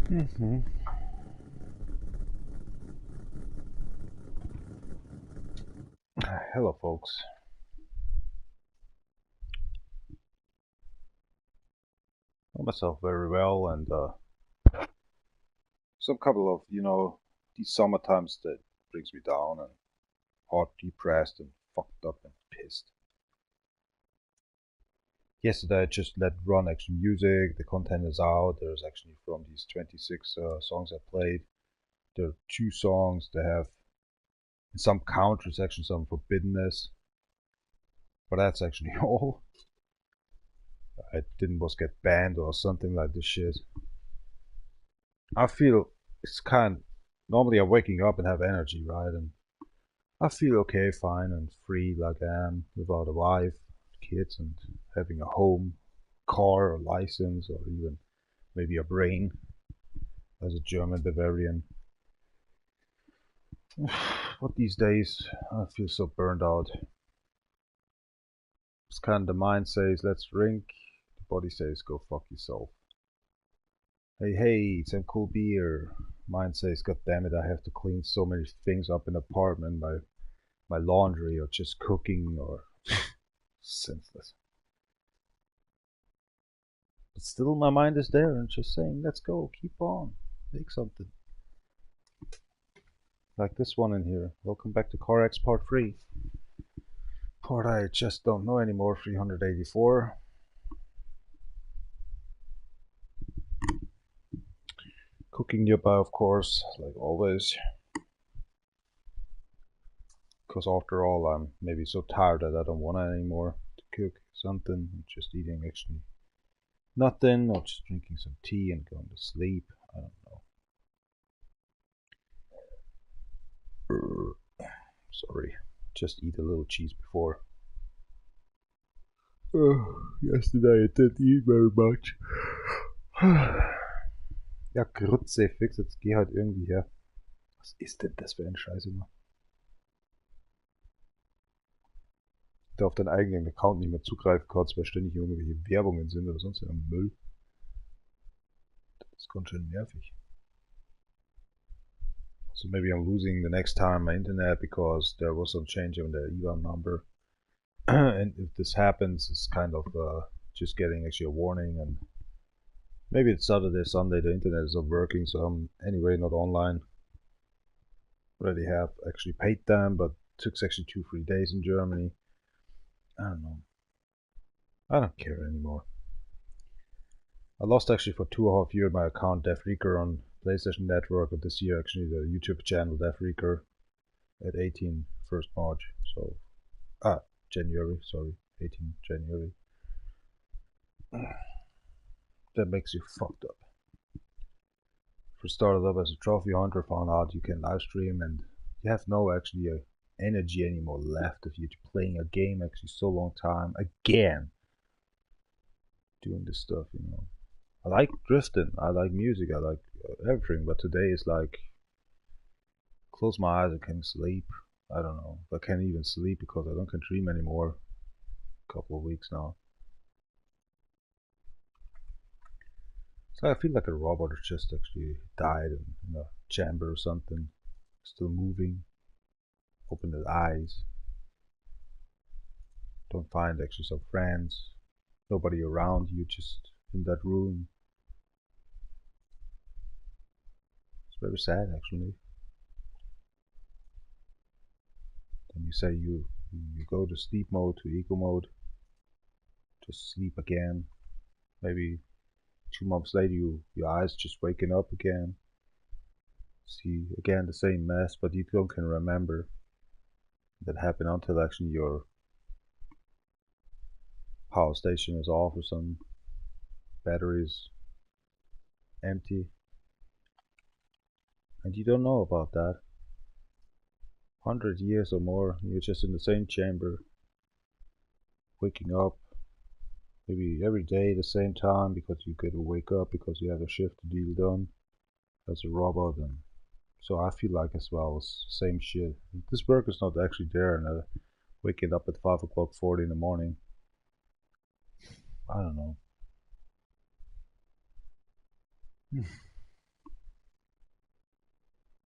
Hmm. Hello, folks. I know myself very well, and some couple of these summer times that brings me down and hot, depressed, and fucked up and pissed. Yesterday I just let run actually music. The content is out. There's actually from these 26 songs I played, there are two songs that have in some countries actually some forbiddenness, but that's actually all. I didn't was get banned or something like this shit. I feel it's kind. Normally, I'm waking up and have energy, right? And I feel okay, fine, and free like I am without a wife, kids, and having a home, car, or license, or even maybe a brain as a German Bavarian. But these days, I feel so burned out. It's kind of the mind says, let's drink. The body says, go fuck yourself. Hey, some cool beer. Mind says, God damn it, I have to clean so many things up in the apartment. My laundry or just cooking or senseless. But still, my mind is there and just saying, let's go, keep on, make something. Like this one in here. Welcome back to CarX Part 3. Part I just don't know anymore, 384. Cooking nearby, of course, like always. Because after all, I'm maybe so tired that I don't want anymore to cook something. I'm just eating actually nothing, or just drinking some tea and going to sleep. I don't know. Sorry. Just eat a little cheese before. Yesterday I didn't eat very much. Ja, Grütze, fix, jetzt geh halt irgendwie her. Was ist denn das für ein Scheiß immer? Der auf deinen eigenen Account nicht mehr zugreifen kannst, weil ständig irgendwelche Werbungen sind oder sonst irgendein Müll. Das ist ganz schön nervig. So maybe I'm losing the next time my internet because there was some change in the IBAN number. And if this happens, it's kind of just getting actually a warning, and maybe it's Saturday, Sunday, the internet is not working, so I'm anyway not online. Already have actually paid them, but it took actually 2-3 days in Germany. I don't know. I don't care anymore. I lost actually for 2.5 years my account Def Reeker on PlayStation Network, but this year actually the YouTube channel Def Reeker at 18 1st March. So January, sorry, 18 January. That makes you fucked up. For started up as a trophy hunter, found out you can live stream and you have no actually energy anymore left if you're playing a game actually so long time again doing this stuff, you know. I like drifting, I like music, I like everything, but today is like close my eyes and can sleep. I don't know if I can't even sleep because I don't can dream anymore. A couple of weeks now. So I feel like a robot just actually died in a chamber or something, still moving, open his eyes. Don't find actually some friends, nobody around you, just in that room. It's very sad actually. Then you say you go to sleep mode to eco mode, just sleep again. Maybe 2 months later, your eyes just waking up again. See again the same mess, but you don't can remember that happened until actually your power station is off or some batteries empty, and you don't know about that. 100 years or more, you're just in the same chamber, waking up maybe every day the same time because you get to wake up because you have a shift to deal done as a robot, and so I feel like as well it's same shit. This work is not actually there, and waking up at 5 o'clock 40 in the morning. I don't know.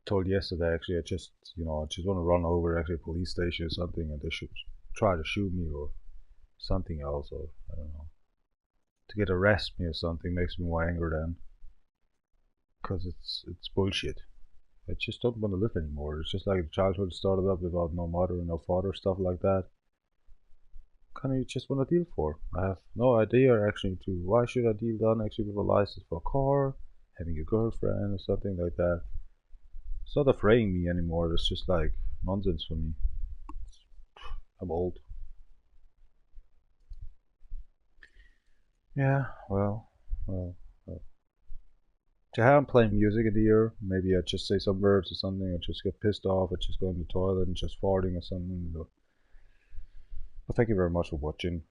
told yesterday actually I just I just want to run over actually a police station or something and they should try to shoot me or something else or I don't know to get arrest me or something makes me more angry then because it's bullshit. I just don't want to live anymore. It's just like childhood started up without no mother and no father, stuff like that. Kind of just want to deal for. I have no idea actually to why should I deal done actually with a license for a car, having a girlfriend or something like that. It's not afraying me anymore. It's just like nonsense for me. I'm old. Yeah, well. To have I'm playing music in the ear, maybe I just say some words or something, I just get pissed off, I just go in the toilet and just farting or something. But thank you very much for watching.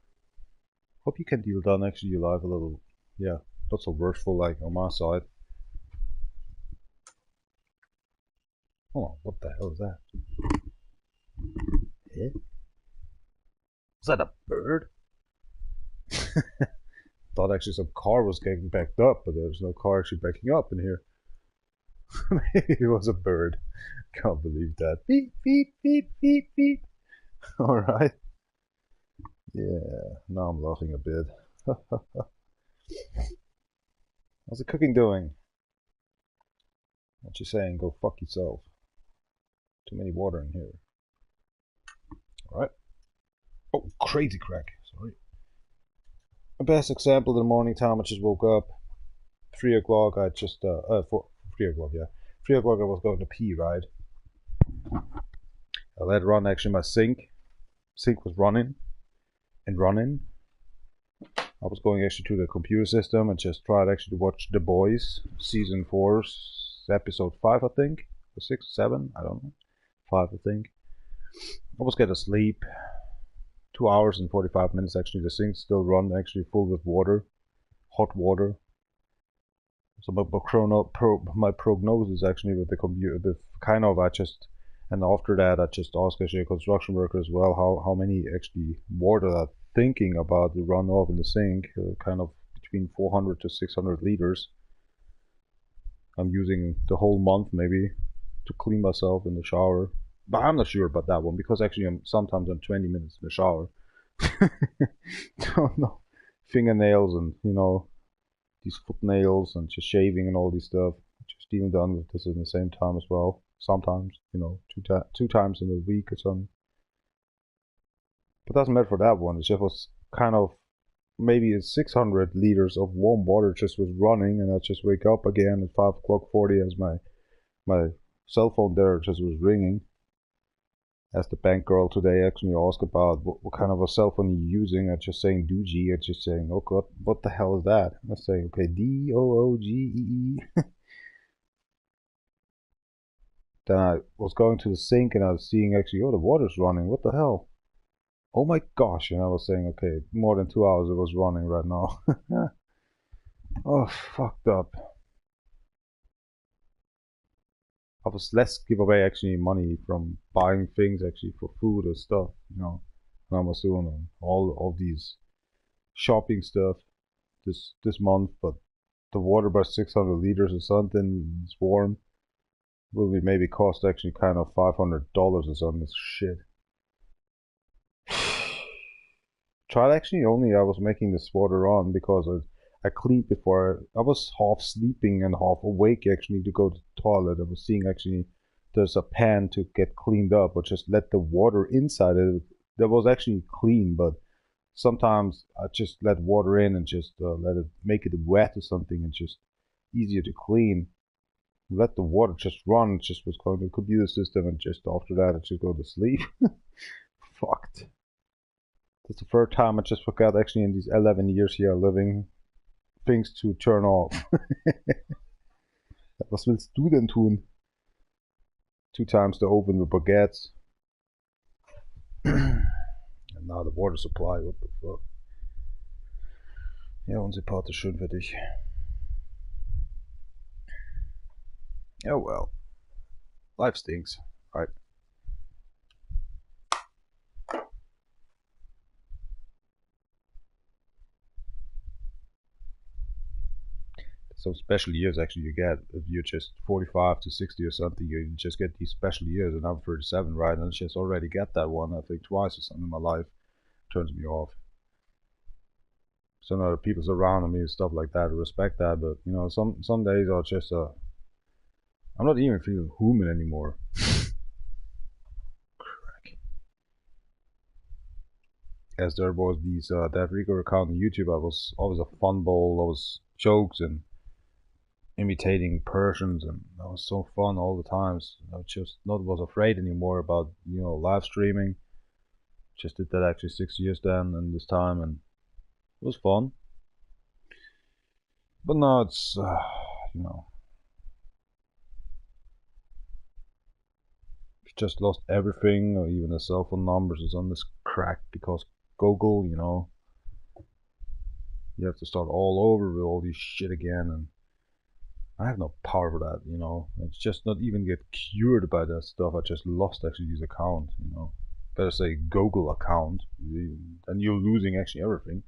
Hope you can deal down actually your life a little, yeah, not so worthful like on my side. Hold on, what the hell is that? Eh? Is that a bird? Thought actually some car was getting backed up, but there's no car actually backing up in here. Maybe it was a bird. Can't believe that. Beep, beep, beep, beep, beep. Alright. Yeah, now I'm laughing a bit. How's the cooking doing? What you saying? Go fuck yourself. Too many water in here. Alright. Oh, crazy crack. Sorry. My best example in the morning time, I just woke up. 3 o'clock, I just, 3 o'clock, yeah. 3 o'clock I was going to pee, right? I let run actually my sink. Sink was running and running. I was going actually to the computer system and just tried actually to watch The Boys, season 4, episode 5, I think. Or 6, 7, I don't know. 5, I think. I was getting asleep. 2 hours and 45 minutes actually. The sink still run actually full with water, hot water. So my prognosis actually with the computer, the kind of I just, and after that I just asked actually a construction worker as well how many actually water are thinking about the runoff in the sink, kind of between 400 to 600 liters. I'm using the whole month maybe to clean myself in the shower, but I'm not sure about that one because actually sometimes I'm 20 minutes in the shower. Don't know, fingernails and these foot nails and just shaving and all this stuff. Just dealing done with this in the same time as well. Sometimes, two times in a week or something. But doesn't matter for that one. It just was kind of maybe 600 liters of warm water just was running, and I just wake up again at 5:40 as my cell phone there just was ringing. As the bank girl today actually asked about what kind of a cell phone you're using, I'm just saying Doogie. I'm just saying, oh god, what the hell is that? I say, okay, Doogee. Then I was going to the sink and I was seeing actually, oh, the water's running. What the hell? Oh my gosh! And I was saying, okay, more than 2 hours it was running right now. Oh, fucked up. I was less give away actually money from buying things actually for food or stuff, on Amazon and all these shopping stuff this month, but the water by 600 liters or something, it's warm, will be maybe cost actually kind of $500 or something. Shit. Tried actually only I was making this water on because I cleaned before. I was half sleeping and half awake actually to go to the toilet. I was seeing actually there's a pan to get cleaned up, or just let the water inside it. That was actually clean, but sometimes I just let water in and just let it make it wet or something, and just easier to clean. Let the water just run. Just was going to the computer system, and just after that I just go to sleep. Fucked. That's the first time I just forgot actually in these 11 years here living things to turn off. Was willst du denn tun? 2 times the oven with baguettes. And now the water supply, what the fuck. Ja, unsere Part ist schön für dich. Oh well. Life stinks, right? some special years actually you get if you're just 45 to 60 or something. You just get these special years, and I'm 37, right? And I just already get that one, I think twice or something in my life. Turns me off. So now people surrounding me and stuff like that, I respect that, but you know, some days are just I'm not even feeling human anymore. As there was these that Rico account on YouTube, I was always a fun ball, those jokes and imitating Persians, and that was so fun all the times. I just not was afraid anymore about, you know, live streaming. Just did that actually 6 years then and this time, and it was fun. But now it's you know, just lost everything, or even the cell phone numbers is on this crack because Google, you know, you have to start all over with all this shit again, and I have no power for that, you know. It's just not even get cured by that stuff. I just lost actually this account, you know. Better say Google account, then you're losing actually everything.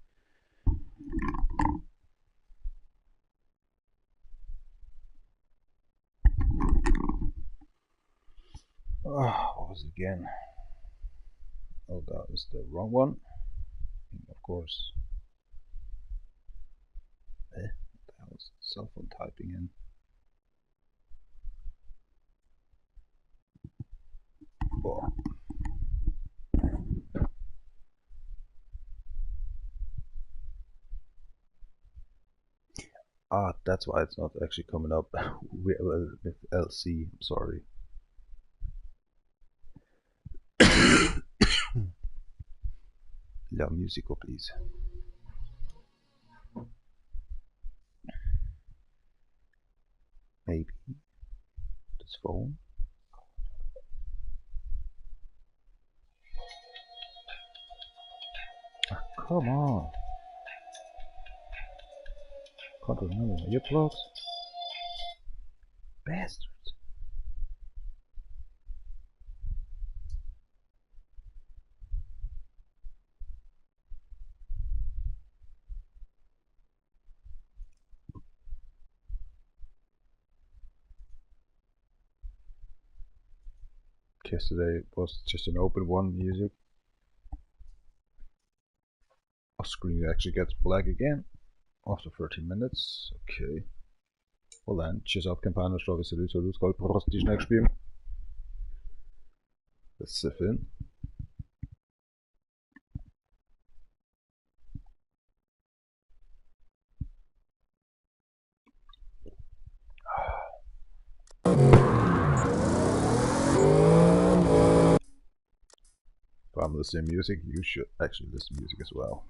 What was it again? Oh, that was the wrong one. Of course. What the hell is cell phone typing in? Oh. That's why it's not actually coming up with LC. I'm sorry. La musical, please. Maybe this phone. Come on. Can't remember my earplugs. Bastards. Yesterday was just an open one music. Our screen actually gets black again after 13 minutes. Okay. Well then, tschüss auf Campana, Stoffe, Salut, Salut, Gold, Prost, die schnell spielen. Let's sift in. If I'm listening to music, you should actually listen to music as well.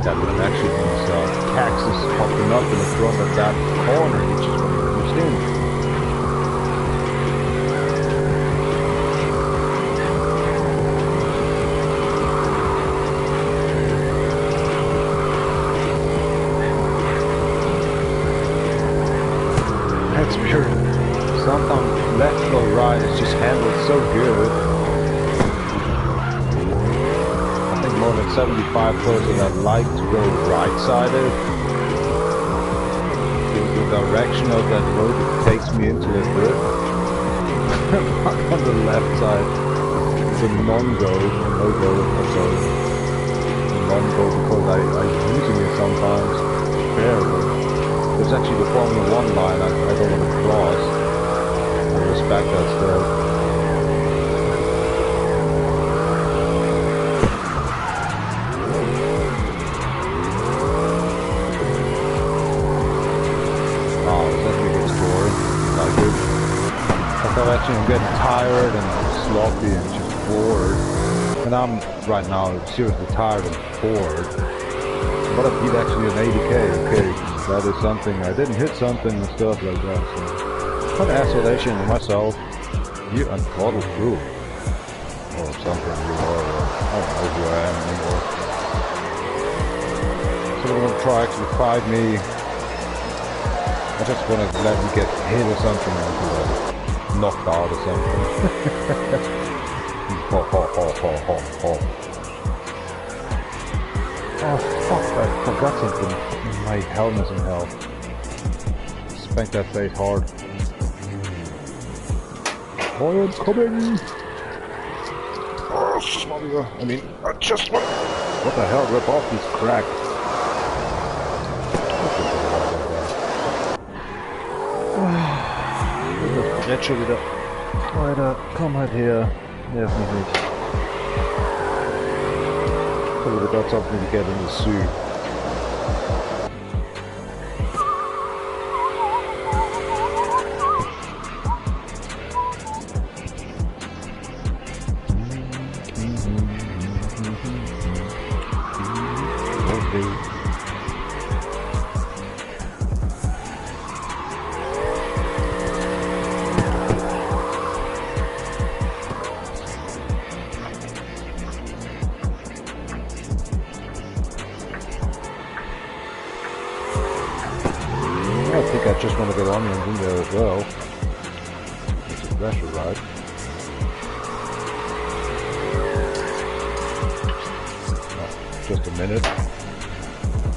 That when actually these taxes popping up in the front of that corner, you just don't understand. That's weird. Sometimes left or right is just handled so good. I think more than 75% that like to go right-sided. The direction of that road takes me into the dirt. On the left side, it's a non-go, no-go, sorry. Non-go because I'm using it sometimes. Barely. There's actually the Formula 1 line I don't want to cross. I respect that still. Oh, that's a good score. Like it. I thought actually I'm getting tired and sloppy and just bored. And I'm right now seriously tired and bored. But I beat actually an 80k, okay. That is something, I didn't hit something and stuff like that, so. An isolation of myself, you and bottle crew. Or something, you are, I don't know who I am anymore. Someone want to try actually fight me. I just want to let me get hit or something, or be like knocked out or something. Ho ho ho ho ho ho. Oh fuck, I forgot something. My helmet's in hell. Spank that face hard. Oil coming! Oh, smother. I mean, I just want... What the hell? Rip off these cracks. Jetzt schon wieder. Leute, komm halt her. Nerv mich nicht. I would have got something to get in the suit. I think I just want to get onions in there as well. It's a pressure ride. Oh, just a minute.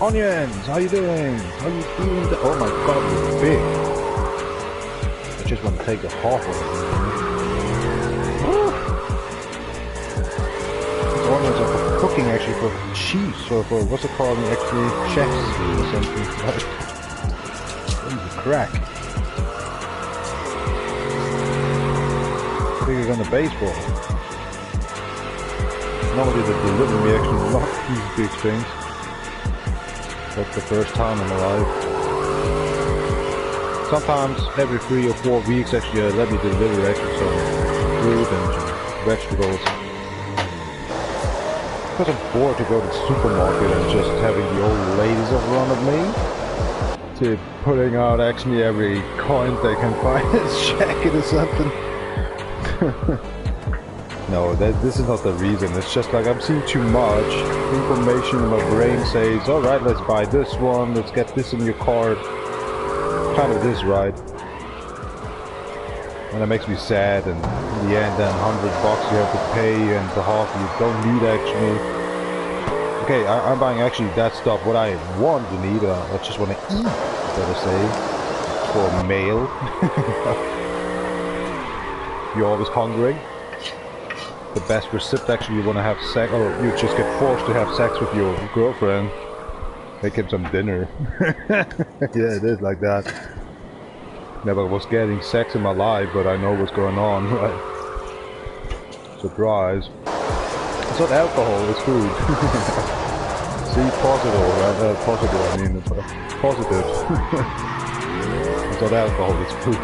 Onions! How you doing? How you doing? Oh my god, it's big. I just want to take a half of it. These onions are for cooking actually, for cheese, or for what's it called actually, chefs or something. Crack. Bigger than a baseball. Normally the delivery actually not these big things. That's the first time in my life. Sometimes every 3 or 4 weeks actually let me deliver actually some fruit and vegetables. Because I'm bored to go to the supermarket and just having the old ladies in front of me. To putting out actually every coin they can find as jacket or something. No, this is not the reason. It's just like I'm seeing too much information in my brain says, alright, let's buy this one, let's get this in your cart. Kind of this, right? And it makes me sad, and in the end then $100 you have to pay and the half you don't need actually. Okay, I'm buying actually that stuff, what I want to need, I just want to eat, better say, for a meal. You're always hungry. The best recipe actually you want to have sex, or you just get forced to have sex with your girlfriend. Make him some dinner. Yeah, it is like that. Never was getting sex in my life, but I know what's going on, right? Surprise. It's not alcohol, it's food. See, positive, right? Positive, I mean, it's positive. It's not alcohol, it's food.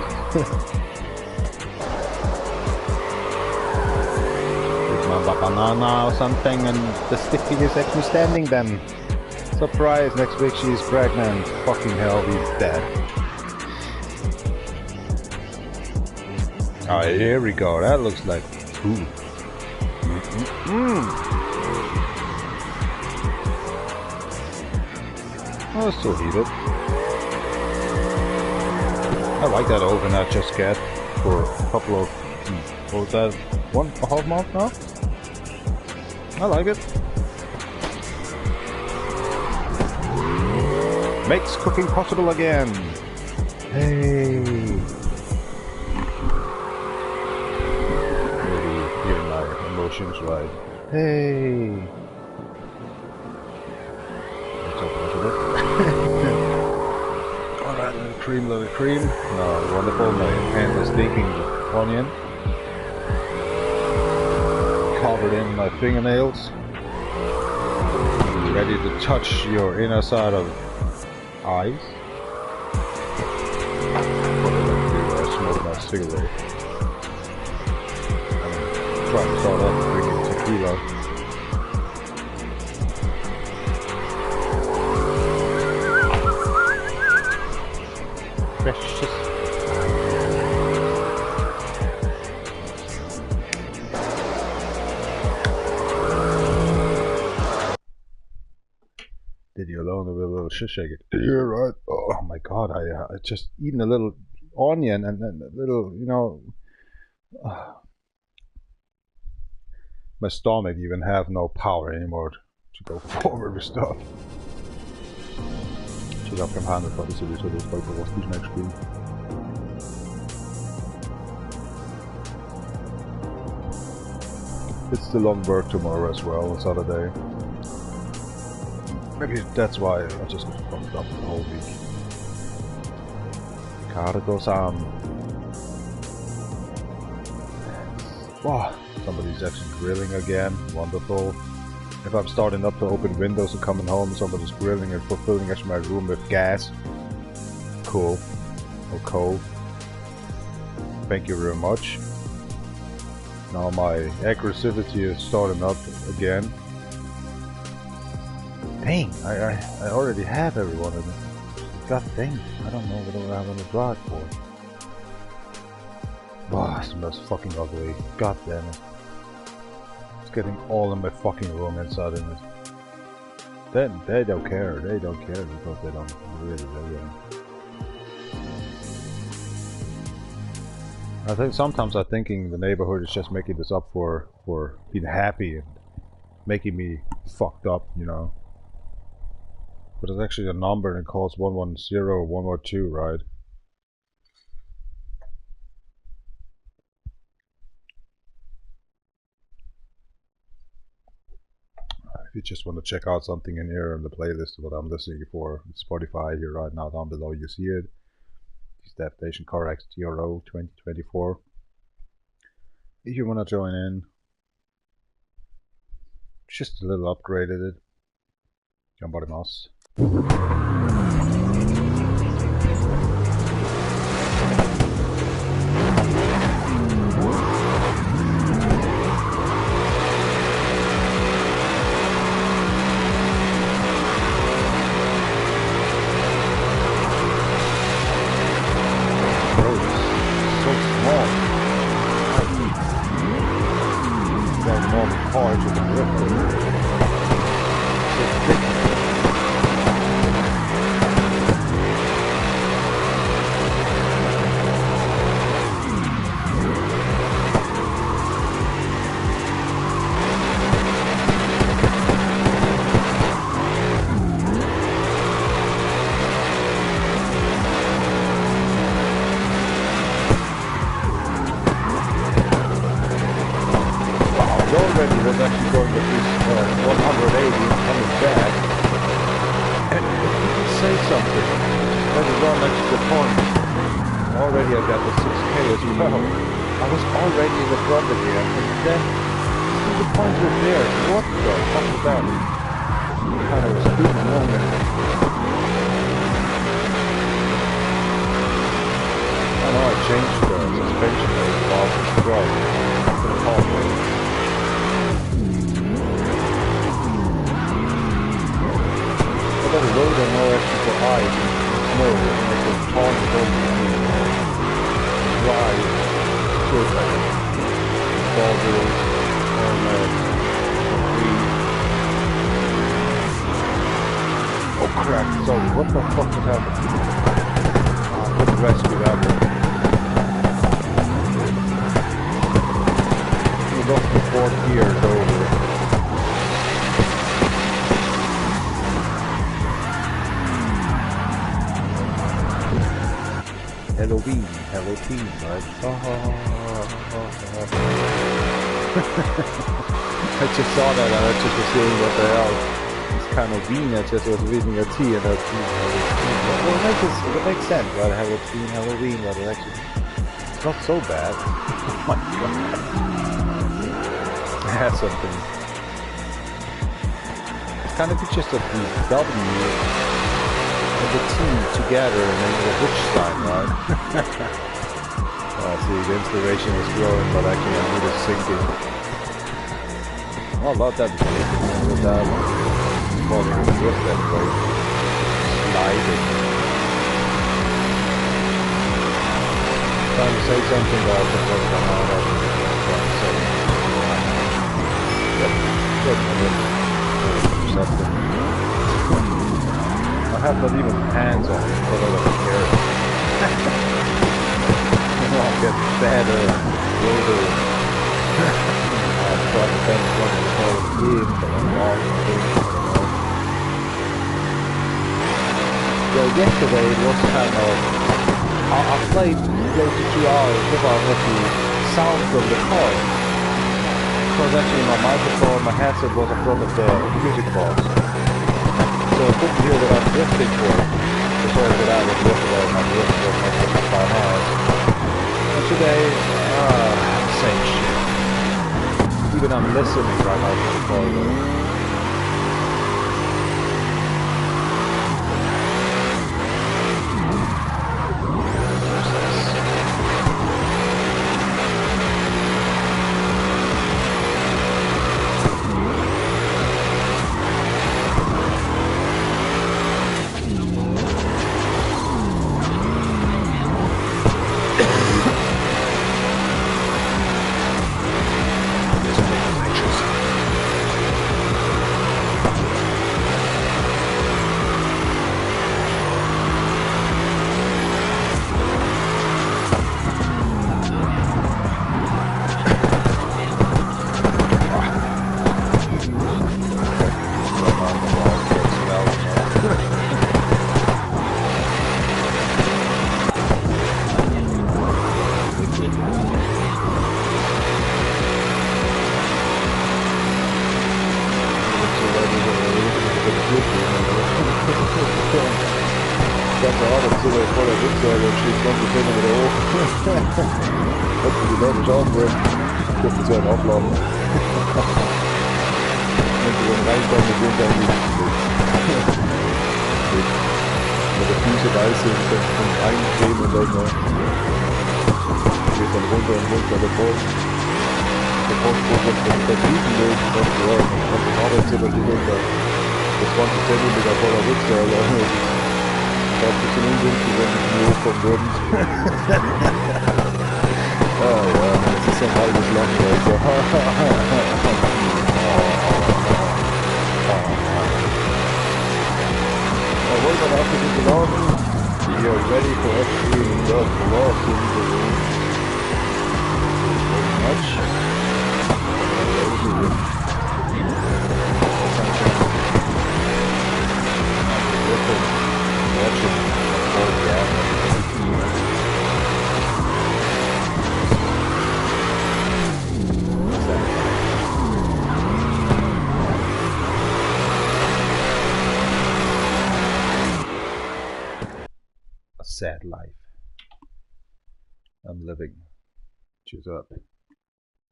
It's my banana or something, and the sticky is actually standing then. Surprise, next week she's pregnant. Fucking hell, he's dead. Oh, here we go, that looks like food. Oh, it's still heated. I I like that oven I just get for a couple of, what was that, 1.5 months now? I like it. Makes cooking possible again. Hey. Maybe hearing my emotions right. Hey. Let's open up a bit. Alright, little cream. No, wonderful. My hand is stinking onion. Covered in my fingernails. Ready to touch your inner side of eyes. What did I do? I smoked my cigarette. I'm trying to start off drinking tequila. Precious. Did you alone with a little shit shake it? Yeah, right. Oh my god, I just eaten a little onion and then a little, you know. My stomach even have no power anymore to go forward with stuff. Så jag kan handla för det så det är på vårt next screen. It's the long work tomorrow as well, Saturday. Maybe that's why I just got fucked up the whole week. Gotta go on. Wow, somebody's actually grilling again. Wonderful. If I'm starting up to open windows and coming home, somebody's grilling and fulfilling actually my room with gas. Cool. Or coal. Thank you very much. Now my aggressivity is starting up again. Dang, I already have everyone in it. God dang, I don't know what I'm gonna drive for. Wow, it smells fucking ugly. God damn it. It's getting all in my fucking room inside in it. Then they don't care. They don't care because they don't really. I think sometimes I'm thinking the neighborhood is just making this up for being happy and making me fucked up, you know. But it's actually a number and it calls 110 or 112, right? If you just want to check out something in here in the playlist of what I'm listening for, it's Spotify here right now down below, you see it. Step Station CarX TRO 2024. If you want to join in, just a little upgraded it. Gambarimashou. rescue that one. We lost the 4th gear over. Halloween, Halloween, right? I just saw that and I just was saying what the hell. It's kind of bean, I just was reading a T and a T. Well, it makes sense, right? Halloween, but it actually, it's not so bad. Oh my god. It has something. It's kind of just a W and the T together and then the witch sign, right? See, the inspiration is growing, but actually I need it sinking. Oh, I love that with that falling in the drift that way. Sliding. Trying to say something about the first time out of it. Trying to say good. Something. I have not even hands on it, but I don't care. I'll get better, older. So it depends what you call it game, but I'm long yeah, yesterday it was kind of, I played close to 2 hours without the sound from the car. Because actually my microphone, my headset was in front of the music box. So I couldn't hear what I'm drifting for. Before that I was drifting, my drift was not by half. And today, same shit. Even I'm listening right now to the car. Sad life I'm living. Cheers up.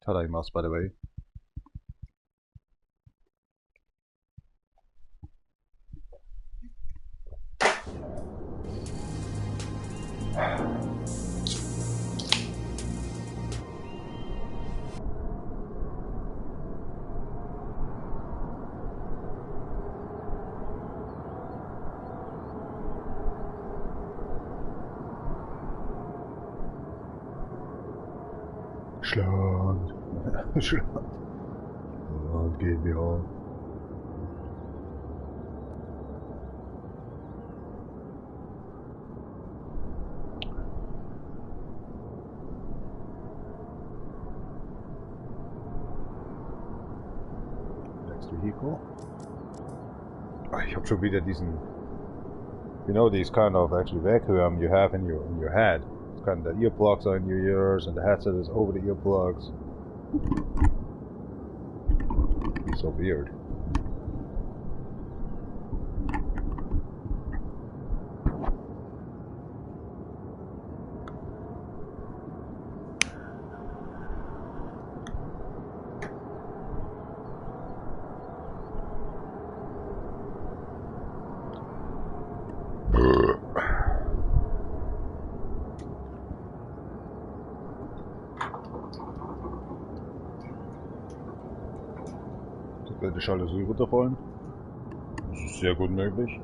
Tadaimasu, by the way. Schland. Schland GmbH. vehicle. Ich hab schon wieder diesen, you know, these kind of actually vacuum you have in your head. It's kind of the earplugs are in your ears and the headset is over the earplugs. It's so weird. Will die Jalousie runterfallen? Das ist sehr gut möglich.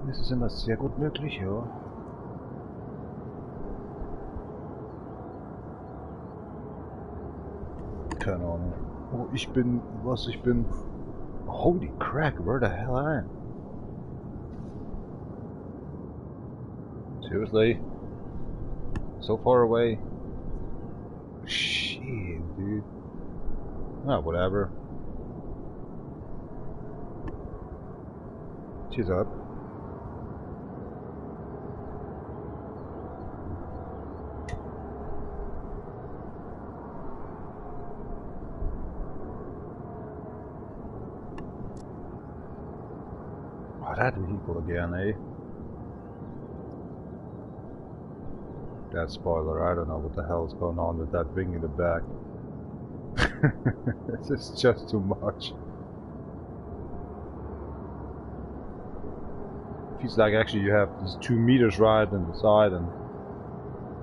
Das ist immer sehr gut möglich, ja. Keine Ahnung. Wo ich bin, was ich bin. Holy crap, where the hell I am? Seriously? So far away? Shit, dude. Ah, whatever. She's up. Oh, that vehicle again, eh? That spoiler, I don't know what the hell's going on with that wing in the back. This is just too much. Feels like actually you have these 2 meters right on the side and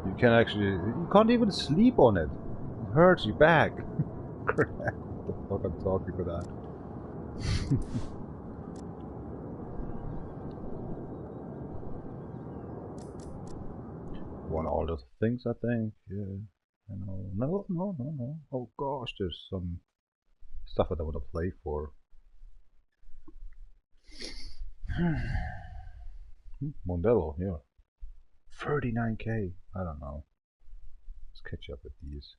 you can actually, you can't even sleep on it. It hurts your back. Crap, what the fuck I'm talking about that. One of the things I think, yeah. No. Oh gosh, there's some stuff that I want to play for. Mondello, yeah. 39k, I don't know. Let's catch up with these.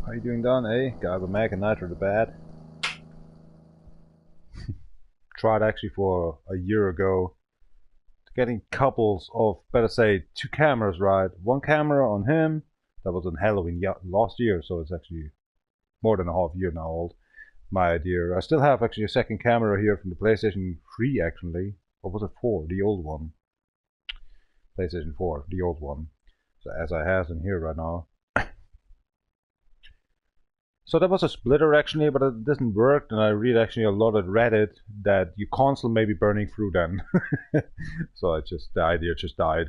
How you doing, Don? Eh? Got a Mac and Nitro the bad. Tried actually for a year ago getting couples of, better say, 2 cameras, right? 1 camera on him, that was on Halloween last year, so it's actually more than a half year now old. My idea. I still have actually a second camera here from the PlayStation 3 actually. Or was it 4? The old one. PlayStation 4, the old one. So as I have in here right now. So that was a splitter actually, but it didn't work, and I read actually a lot at Reddit that your console may be burning through then. So the idea just died.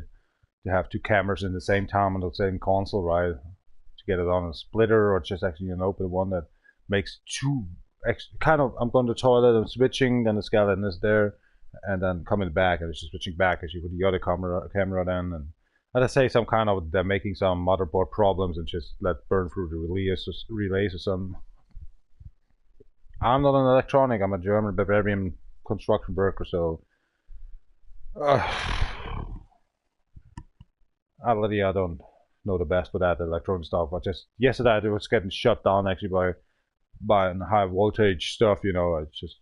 To have 2 cameras in the same time on the same console, right? To get it on a splitter or just actually an open one that makes 2 kind of, I'm going to the toilet, I'm switching, then the skeleton is there, and then coming back, and it's just switching back as you put the other camera then, and let's say some kind of, they're making some motherboard problems and just let burn through the relays or something. I'm not an electronic, I'm a German Bavarian construction worker, so already I don't know the best with that electronic stuff. I just, yesterday it was getting shut down actually by high voltage stuff, you know. I just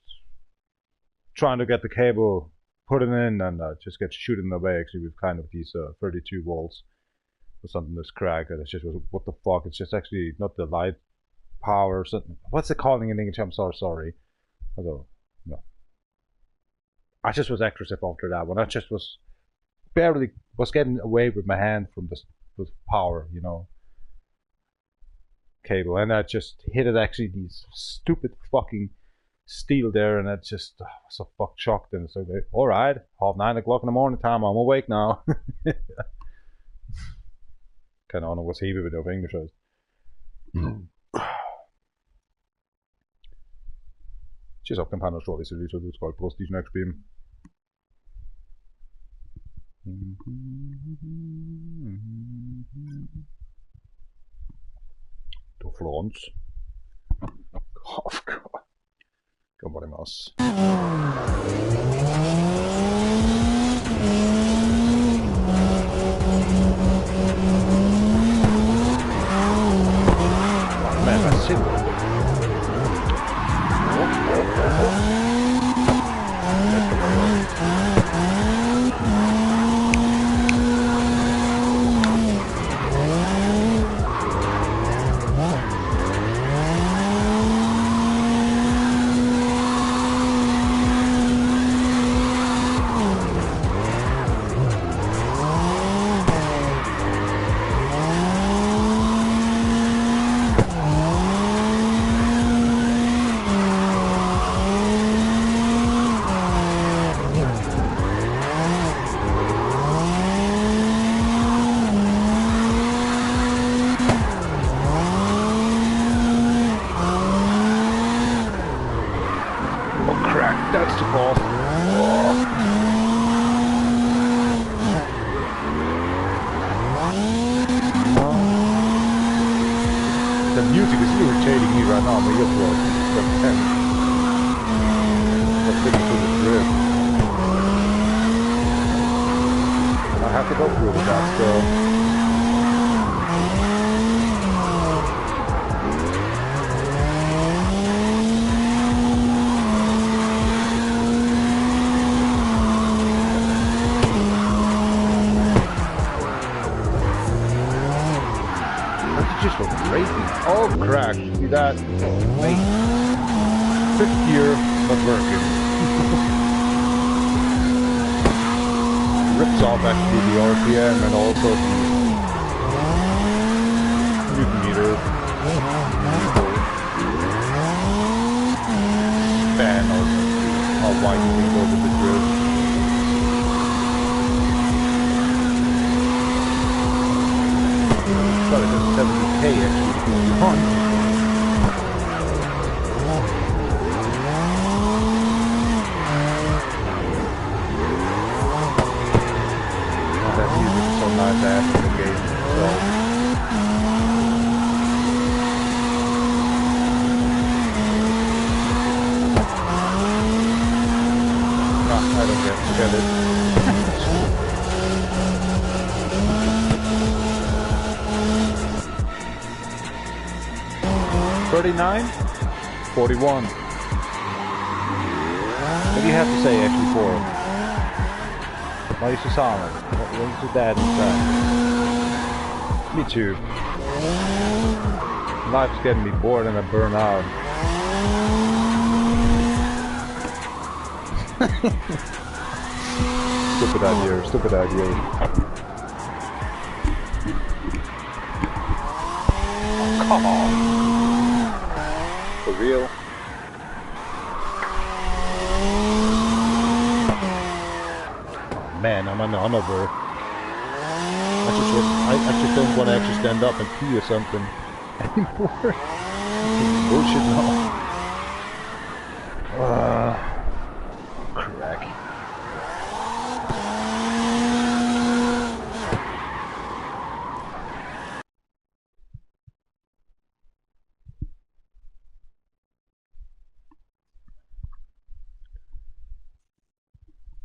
trying to get the cable put it in and just get shooting away actually with kind of these 32 volts or something that's cracked, and it's just, what the fuck, it's just actually not the light power or something. What's it calling in English? I'm so sorry. Although, no. I just was aggressive after that one. I just was getting away with my hand from this with power, you know, cable, and I just hit it actually these stupid fucking steel there, and I just was so fuck shocked, and so all right, 9:30 in the morning time, I'm awake now. Keine Ahnung, was Hebe wieder auf Englisch heißt. Tschüss auf den Pannerstall, ist ja so gut, Prost, die schnell spielen. Du Florence. Oh Gott.頑張ります。too fast. The music is irritating me right now, my earplugs. Let's take it to the drift. I have to go through with that still. Just a racing. Oh crack, see that? Mate. Fifth gear, not working. Rips off actually the RPM and also the Newton meter. Fan also. How wide you can go with the drift. Thought it was 70k actually going on. That music is so nice after the game, so. No, I don't forget it. 39? 41. What do you have to say actually for him? Why is he silent? What is your dad inside? Me too. Life's getting me bored and I burn out. Stupid idea, stupid idea. Oh, come on. For real? Oh man, I'm on another. I just don't want to actually stand up and pee or something anymore. Bullshit now. Crack.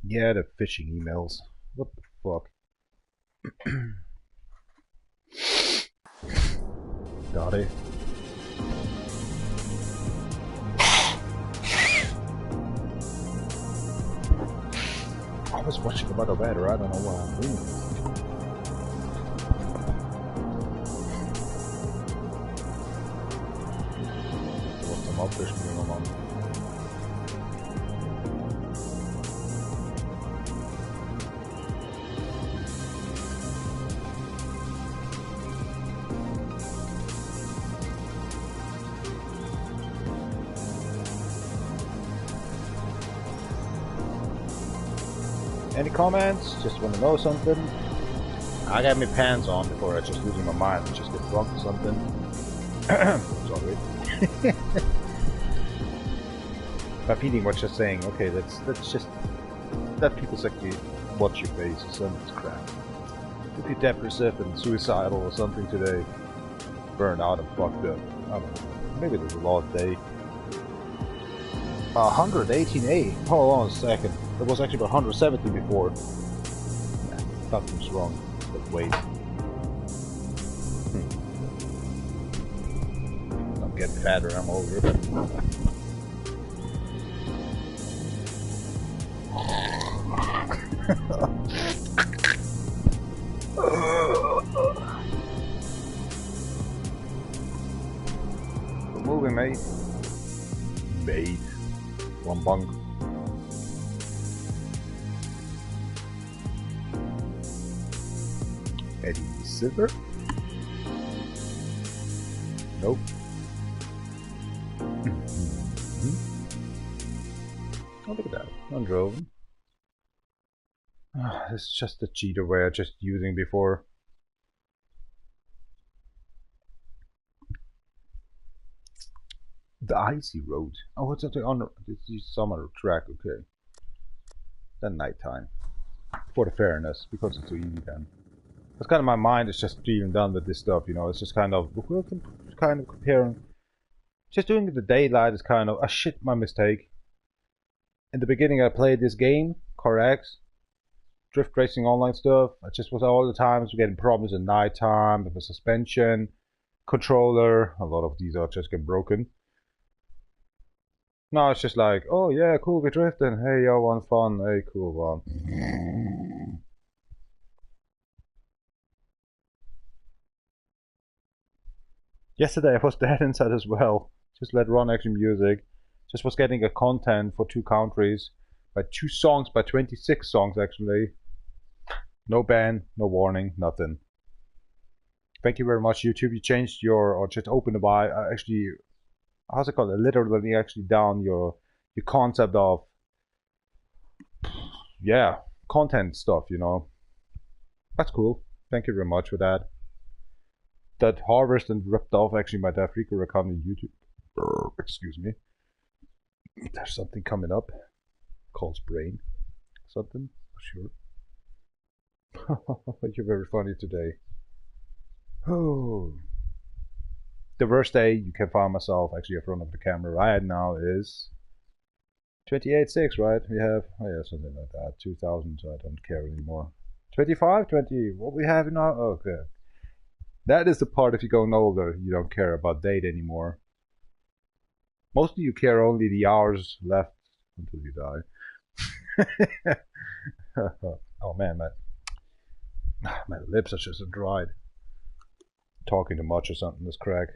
Yeah, the phishing emails. What the fuck? Got it. I was watching about the weather, I don't know what I'm doing. Wat some afwisseling man. Any comments? Just want to know something? I got my pants on before I just losing my mind and just get drunk or something. Sorry. My feeling was just saying, okay, let's just let people actually watch your face or something crap. If you're depressive and suicidal or something today, burn out and fucked up. I don't know. Maybe there's a long day. 118A. Hold on a second. It was actually 170 before. Yeah, something's wrong. But wait. I'm getting fatter, I'm older. We're moving, mate. Mate. One bunk. Eddie Silver? Nope. Oh, look at that. Undroven. This is just the cheater way I just using before. The icy road. Oh, it's something on the summer track. Okay, then nighttime. For the fairness, because it's so easy then. That's kind of my mind is just even done with this stuff. You know, it's just kind of comparing. Just doing the daylight is kind of a shit. My mistake. In the beginning, I played this game, correct? Drift racing online stuff. I just was all the times getting problems at nighttime with the suspension, controller. A lot of these are just getting broken. Now it's just like, oh yeah, cool, we're drifting. Hey, y'all want fun? Hey, cool one. Yesterday I was dead inside as well. Just let run actually music. Just was getting a content for 2 countries by 2 songs, by 26 songs actually. No ban, no warning, nothing. Thank you very much, YouTube. You changed your, or just opened the by, actually, how's it called? Literally actually down your concept of, yeah, content stuff, you know. That's cool. Thank you very much for that. That harvest and ripped off actually my Dafrico account on YouTube. Excuse me. There's something coming up. Calls brain. Something? Sure. You're very funny today. Oh. The worst day you can find myself actually in front of the camera right now is 28.6, right? We have, oh yeah, something like that. 2000, so I don't care anymore. 25, 20, what we have now? Okay. That is the part if you're going older, you don't care about date anymore. Mostly you care only the hours left until you die. Oh man, my lips are just dried. Talking too much or something, this crack.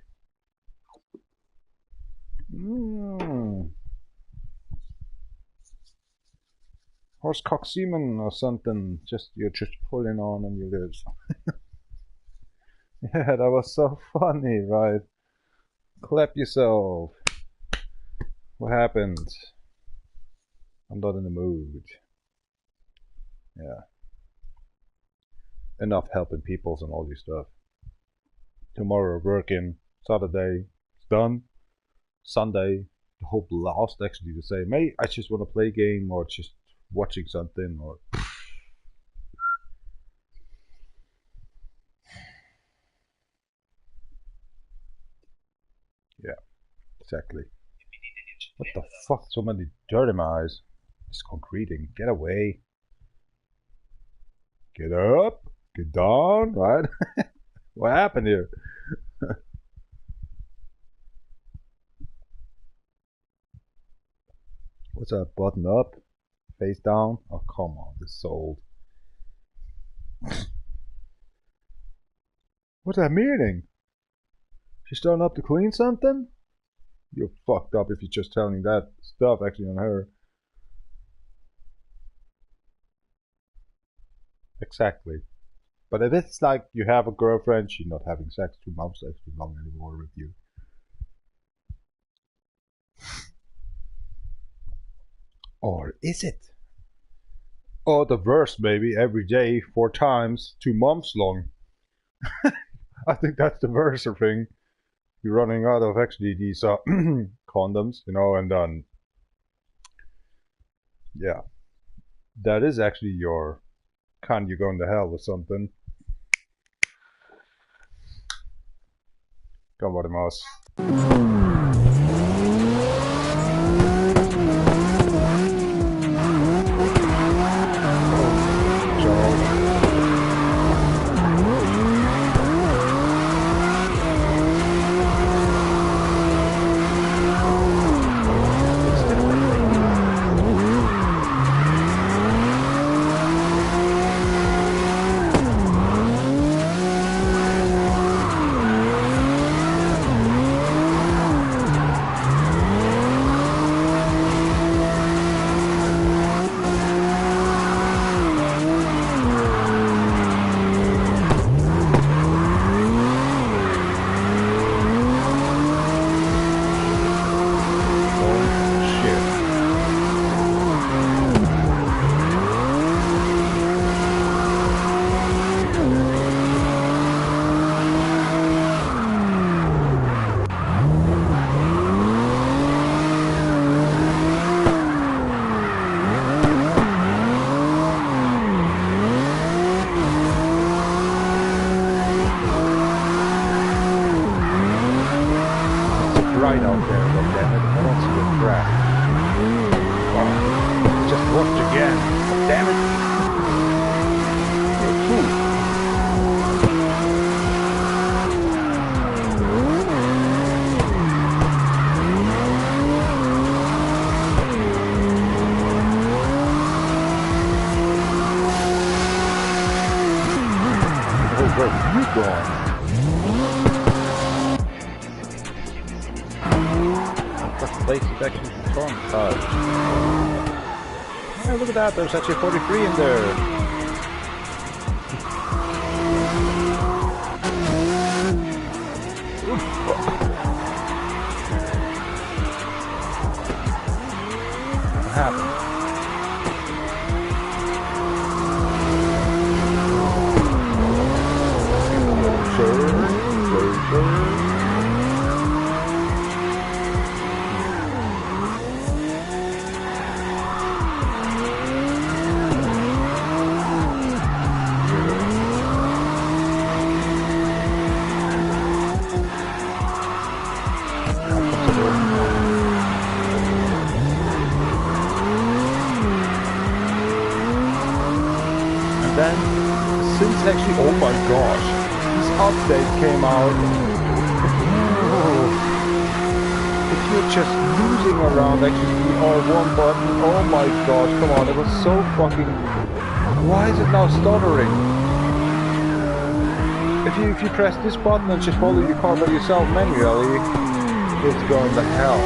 Horsecock semen or something, you're just pulling on your lips. Yeah, that was so funny, right? Clap yourself. What happened? I'm not in the mood. Yeah. Enough helping peoples and all this stuff. Tomorrow working. Saturday, it's done. Sunday, the whole blast actually to say, mate, I just want to play a game or just watching something or yeah, exactly. What the fuck? So many dirt in my eyes. It's concreting. Get away. Get up. Get down. Right? What happened here? What's that? Button up? Face down? Oh, come on. This is so old. What's that meaning? She's starting up to clean something? You're fucked up if you're just telling that stuff actually on her. Exactly. But if it's like you have a girlfriend, she's not having sex 2 months actually long anymore with you. Or is it? Or the verse, maybe, every day, 4 times, 2 months long. I think that's the verse thing. You're running out of actually these condoms, you know, and then, yeah. That is actually your kind you're going to hell with something. Come on, mouse. again. Damn it. Where are you going? That place is actually strong. Hey, look at that, there's actually 43 in there. What happened? And then, since actually, oh my gosh, this update came out. If you're just losing around actually the R1 button, oh my gosh, come on, it was so fucking... Why is it now stuttering? If you press this button and just follow your car by yourself manually, it's going to hell.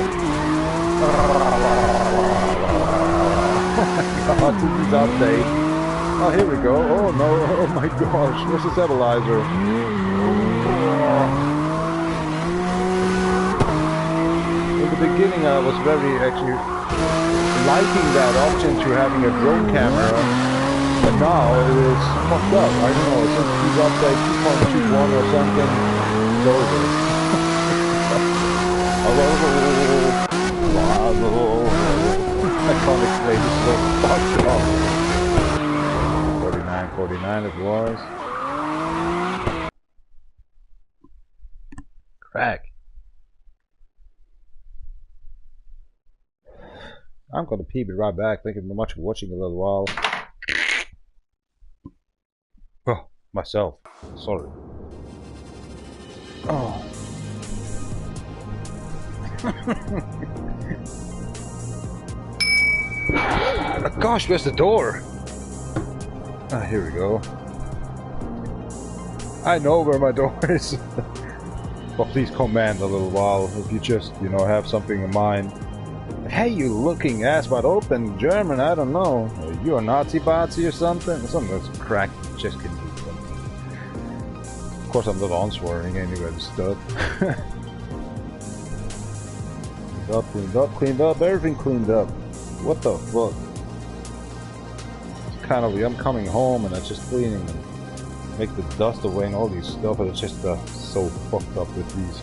God, this is update. Oh, here we go. Oh no, oh my gosh, where's the stabilizer? In the beginning I was very actually liking that option to having a drone camera, but now it is fucked up. I don't know, since these update 2.21 or something, it's over. I can't explain, this is so fucked up. 49 it was. Crack. I'm gonna pee, be right back. Thank you very much for watching a little while. Oh, myself. Sorry. Oh. Gosh, where's the door? Ah, here we go. I know where my door is. But please comment a little while if you just, you know, have something in mind. Hey, you looking ass wide open German, I don't know. You a Nazi Bazi or something? Something that's cracked, just can do something. Of course I'm not answering anyway, the stuff. Cleaned up, everything cleaned up. What the fuck? It's kind of, I'm coming home and I'm just cleaning and make the dust away and all these stuff, and it's just so fucked up with these.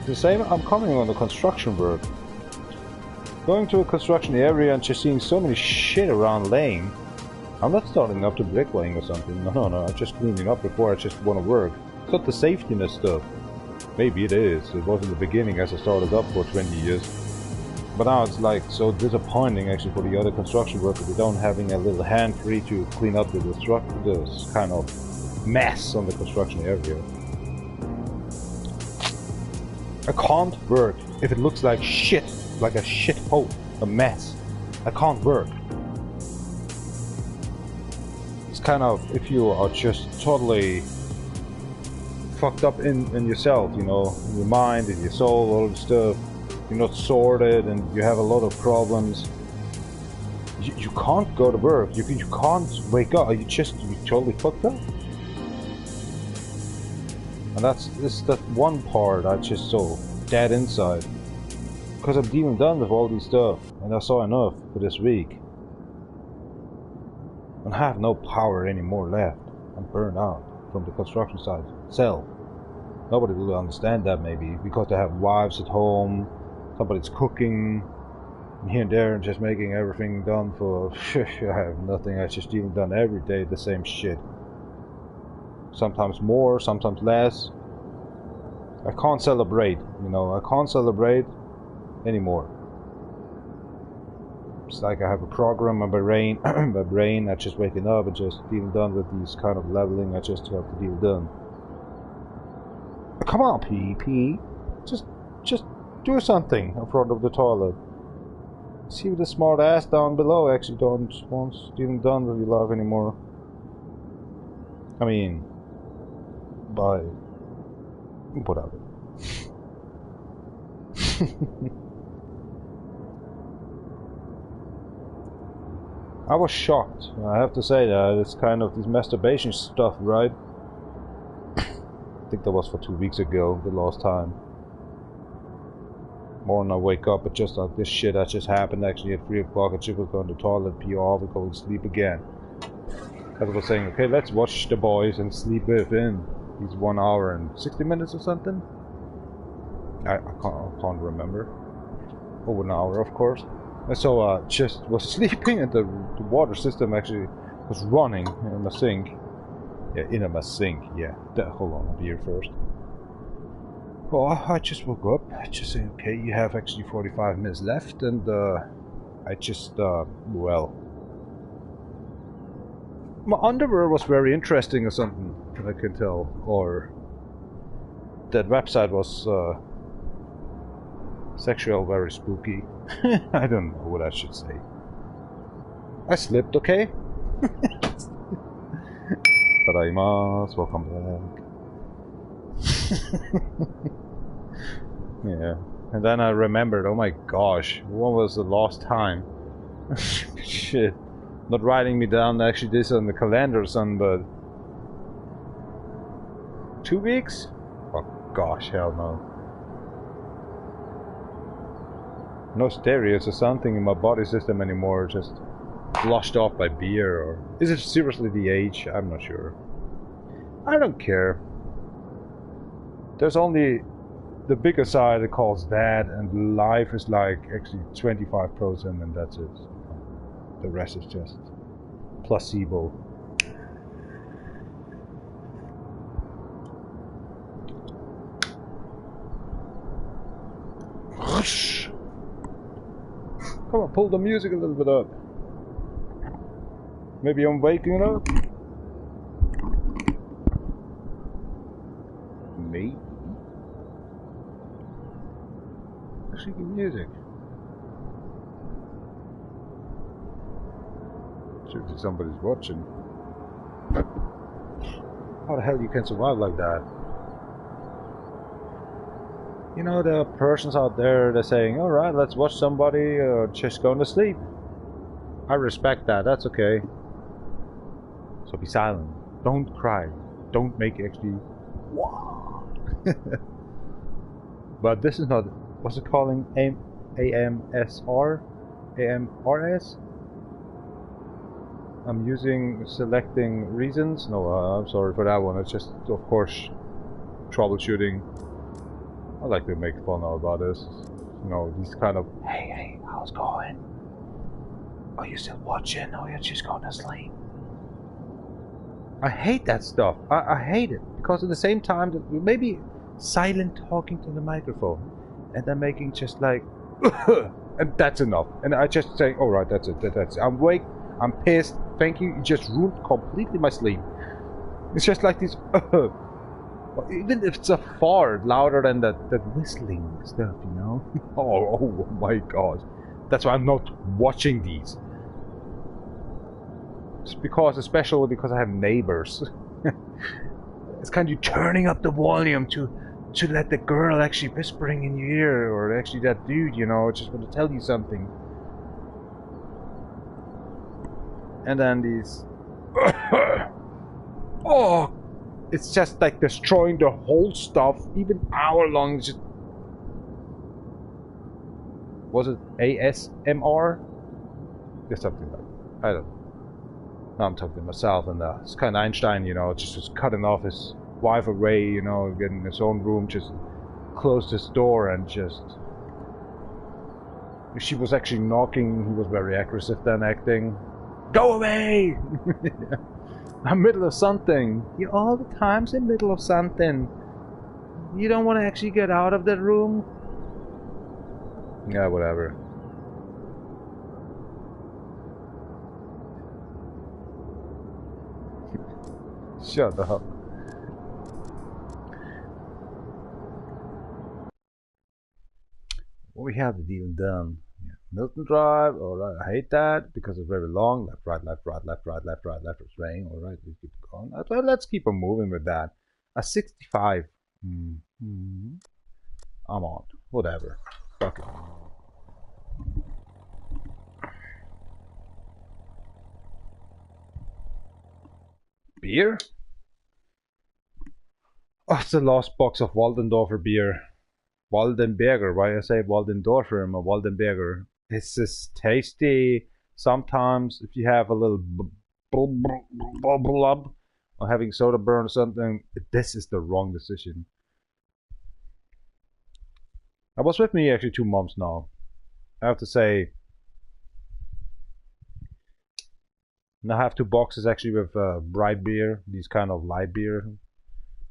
The same, I'm coming on the construction work. Going to a construction area and just seeing so many shit around laying. I'm not starting up to bricklaying or something. No, I'm just cleaning up before I just want to work. It's not the safetiness stuff. Maybe it is. It was in the beginning as I started up for 20 years. But now it's like so disappointing actually for the other construction workers. They don't having a little hand free to clean up this kind of mess on the construction area. I can't work if it looks like shit. Like a shithole, a mess. I can't work. It's kind of, if you are just totally fucked up in yourself, you know, in your mind, in your soul, all the stuff, you're not sorted and you have a lot of problems, you can't go to work, you can't wake up, you're totally fucked up. And that's that one part I just so dead inside. Because I'm even done with all these stuff, and I saw enough for this week. And I have no power anymore left. I'm burned out from the construction site itself. Nobody will understand that maybe, because they have wives at home, somebody's cooking, and here and there, and just making everything done for... I have nothing, I just even done every day the same shit. Sometimes more, sometimes less. I can't celebrate, you know, I can't celebrate anymore. It's like I have a program on my brain, my brain, I just waking up and just dealing done with these kind of leveling. I just have to deal done. Come on, PP. Just do something in front of the toilet. See if the smart ass down below actually don't want dealing done with your love anymore. I mean, by whatever. I was shocked. I have to say that it's kind of this masturbation stuff, right? I think that was for 2 weeks ago, the last time. Morning I wake up, but just like this shit that just happened actually at 3 o'clock. I just was going to the toilet, pee off, and go to sleep again. As I was saying, okay, let's watch The Boys and sleep within these 1 hour and 60 minutes or something. I can't remember. Over an hour, of course. And so just was sleeping, and the water system actually was running in my sink. Yeah, in my sink. Yeah. Hold on, I'll be here first. Well, I just woke up. I just said, okay, you have actually 45 minutes left, and I just well, my underwear was very interesting or something. I can tell, or that website was sexual, very spooky. I don't know what I should say. I slipped, okay? Tadaimasu, welcome back. Yeah, and then I remembered, oh my gosh, when was the last time? Shit, not writing me down actually this on the calendar or something, but 2 weeks? Oh gosh, hell no. No steroids or something in my body system anymore, just flushed off by beer, or is it seriously the age? I'm not sure. I don't care. There's only the bigger side that calls that, and life is like actually 25%, and that's it. The rest is just placebo. Come on, pull the music a little bit up. Maybe I'm waking up? Maybe. Actually, good music. Surely somebody's watching. How the hell you can survive like that? You know, there are persons out there that are saying, alright, let's watch somebody just going to sleep. I respect that, that's okay. So be silent. Don't cry. Don't make actually... But this is not... What's it calling? AMSR? AMRS? I'm using selecting reasons. No, I'm sorry for that one. It's just, of course, troubleshooting. I like to make fun about this. You know, these kind of, hey, how's it going? Are you still watching? Or you're just going to sleep? I hate that stuff. I hate it. Because at the same time, maybe silent talking to the microphone. And then making just like, and that's enough. And I just say, alright, that's it. That's it. I'm awake. I'm pissed. Thank you. You just ruined completely my sleep. It's just like this, even if it's a fart louder than that whistling stuff, you know? Oh my god. That's why I'm not watching these. It's because, especially because I have neighbors. It's kind of you turning up the volume to let the girl actually whispering in your ear, or actually that dude, you know, just want to tell you something. And then these... oh! It's just like destroying the whole stuff, even hour long. Just... Was it ASMR? Or something like that. I don't know. Now I'm talking to myself, and it's kind of Einstein, you know, just was cutting off his wife away, you know, getting in his own room, just closed his door and just... She was actually knocking, he was very aggressive then acting. Go away! I'm middle of something. You're all the time's in middle of something. You don't want to actually get out of that room? Yeah, whatever. Shut up. What we have to even done. Yeah. Milton Drive, alright, I hate that because it's very long. Left, right, left, right, left, right, left, right, left, it's raining. Alright, let's keep going. Let's keep on moving with that. A 65. I'm on. Whatever. Fuck it. Beer? Oh, it's the last box of Waldendorfer beer. Waldenberger. Why I say Waldendorfer and Waldenberger? It's just tasty. Sometimes if you have a little blub or having soda burn or something, this is the wrong decision. I was with me actually 2 months now. I have to say, and I have 2 boxes actually with bright beer, these kind of light beer.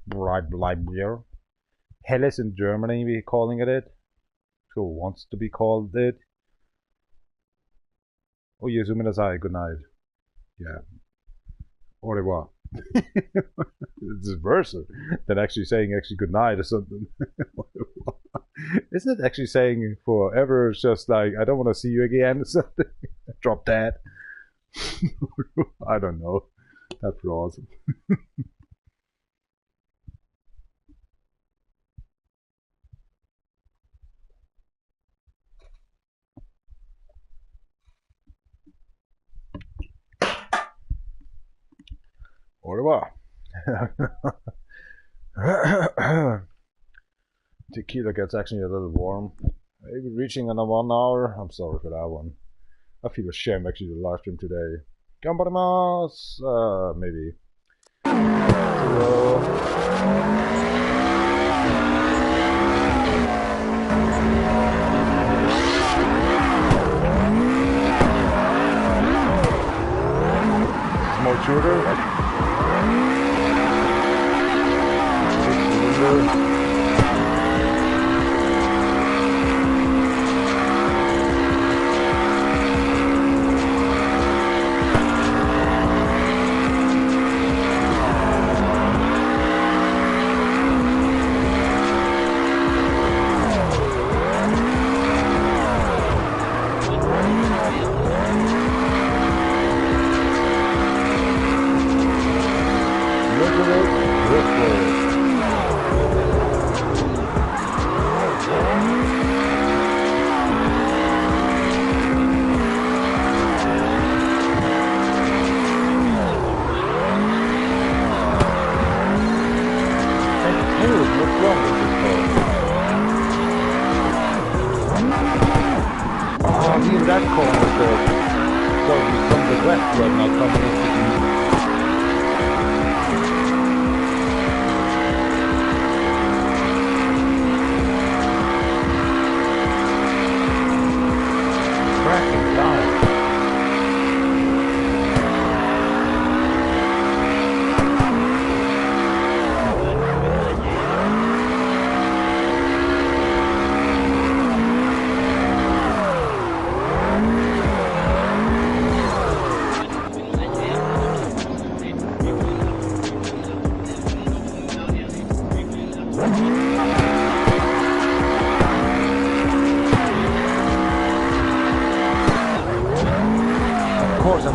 Bright beer. Helles in Germany, we're calling it. Who wants to be called it? Oh, you zoom in aside. Good night. Yeah. Au revoir. It's versa than actually saying good night or something. Isn't it actually saying forever? It's just like I don't want to see you again or something. Drop that. I don't know. That's awesome. Au revoir. Tequila gets actually a little warm. Maybe reaching on a 1 hour. I'm sorry for that one. I feel ashamed actually to live stream today. Ganbarimasu! Maybe. Small shooter.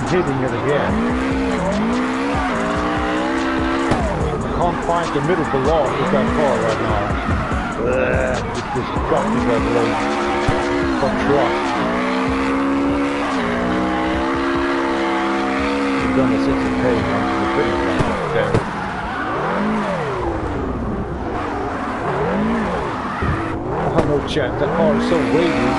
Hitting it again. Can't find the middle below with that car right now. It's destructive that road for truck. We've done a 60k onto the finish line. Okay. Oh no chance, that car is so wavy.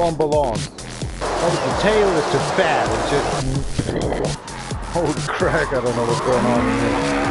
unbalanced. Oh, the tail is just bad. It's just... Holy crack, I don't know what's going on here.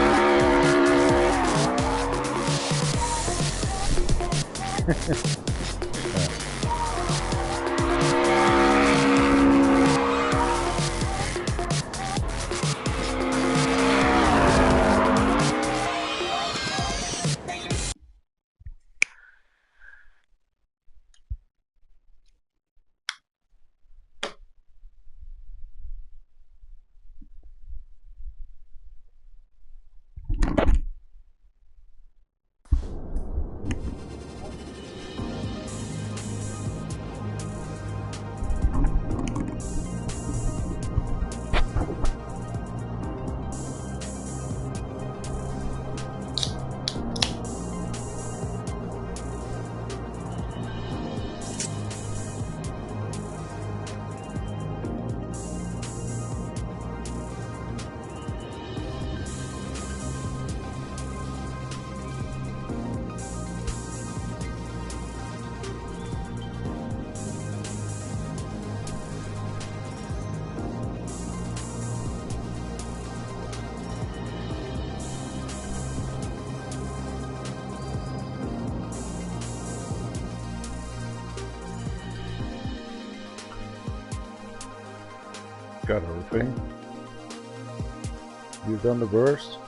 Got everything. You've done the burst.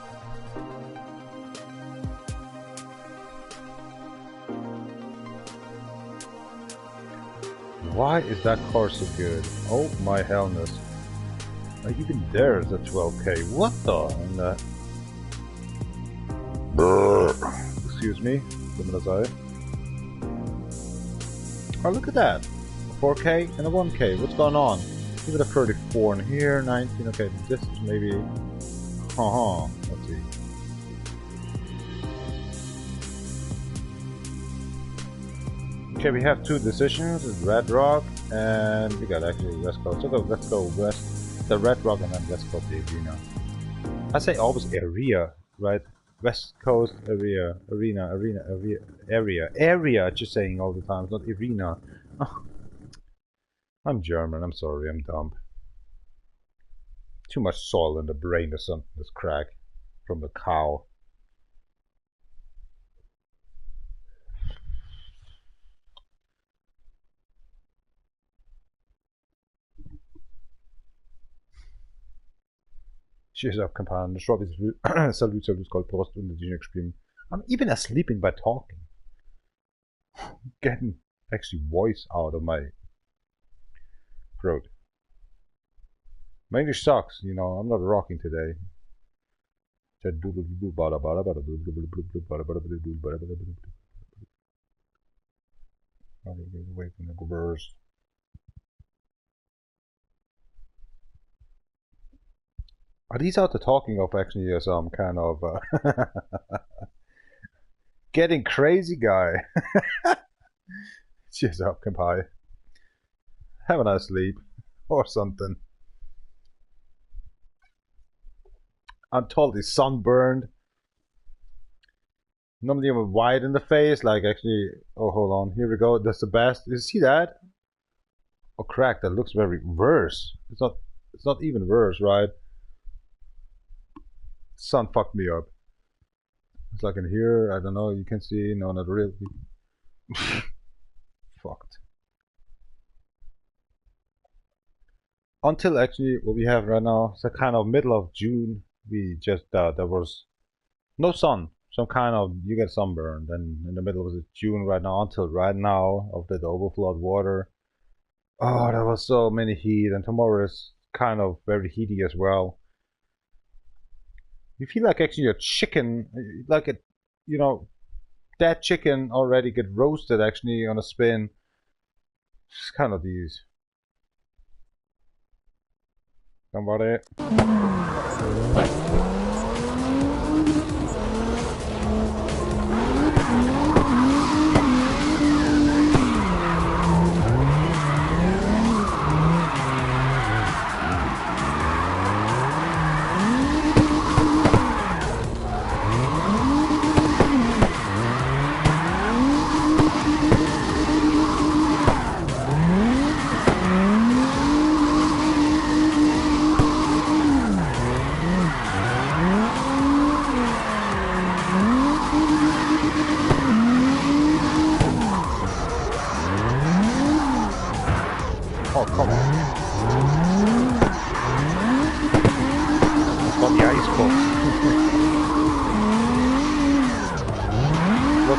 Why is that car so good? Oh my hellness. Like even there is a 12k. What the? Excuse me. Oh, look at that. A 4k and a 1k. What's going on? Give it a 34 in here, 19, okay, this is maybe... let's see. Okay, we have two decisions, it's Red Rock, and we got actually West Coast. So let's go west, the Red Rock, and then West Coast, the arena. I say always area, right? West Coast, area, just saying all the time, it's not arena. I'm German, I'm sorry, I'm dumb. Too much soil in the brain or something, this crack from the cow. Cheers up, Kampan. The shop is salute, called Prost und the spielen. I'm even sleeping by talking. Getting actually voice out of my throat. My English sucks, you know, I'm not rocking today. Away from the burst. Are these out the talking of actually some kind of getting crazy guy? Cheers up, Kampai. Have a nice sleep. Or something. I'm totally sunburned. Normally I'm white in the face, like actually... Oh, hold on. Here we go. That's the best. You see that? Oh, crack. That looks very worse. It's not even worse, right? Sun fucked me up. It's like in here, I don't know, you can see, no, not really. Fucked. Until actually what we have right now, it's a kind of middle of June, we just, there was no sun. Some kind of, you get sunburned, and in the middle of June right now, until right now, of the overflowed water. Oh, there was so many heat, and tomorrow is kind of very heaty as well. You feel like actually a chicken, like a, you know, that chicken already get roasted actually on a spin. It's kind of these. Somebody.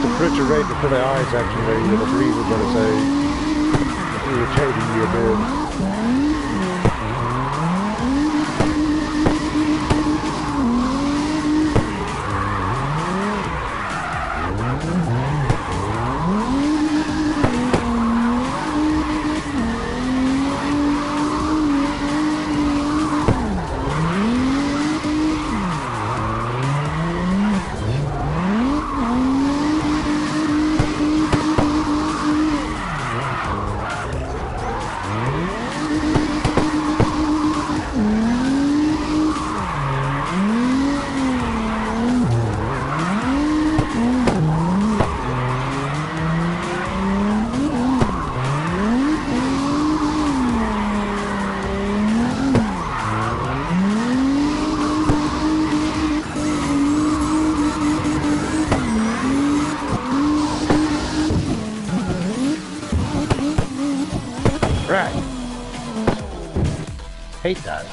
refrigerator for the eyes actually, it'll freeze it, but it's irritating you a bit. Hate that.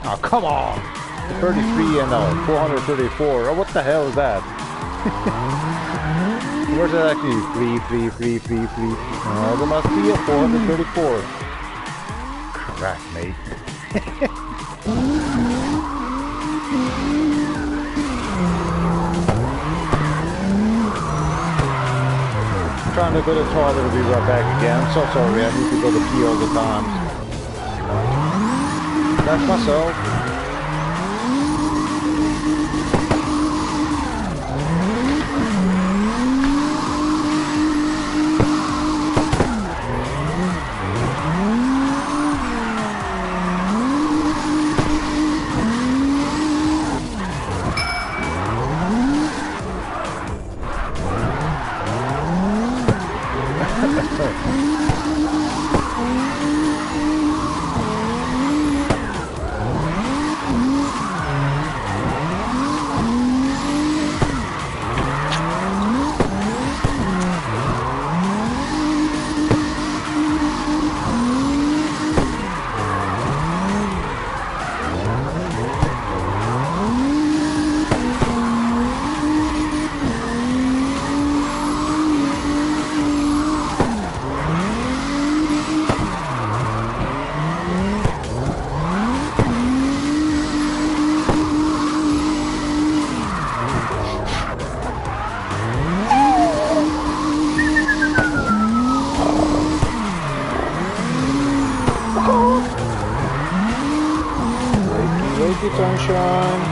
Oh, come on! 33 and 434. Oh, what the hell is that? Where's that actually? Free. Oh, there must be a 434. Crap, mate. Trying to go to the toilet, I'll be right back again. I'm so sorry, I need to go to pee all the time. That's myself. Wakey, sunshine.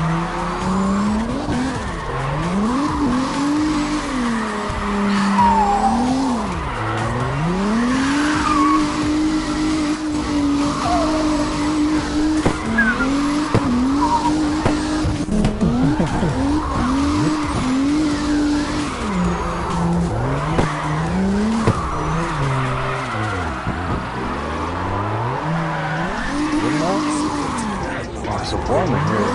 It's so warm in here.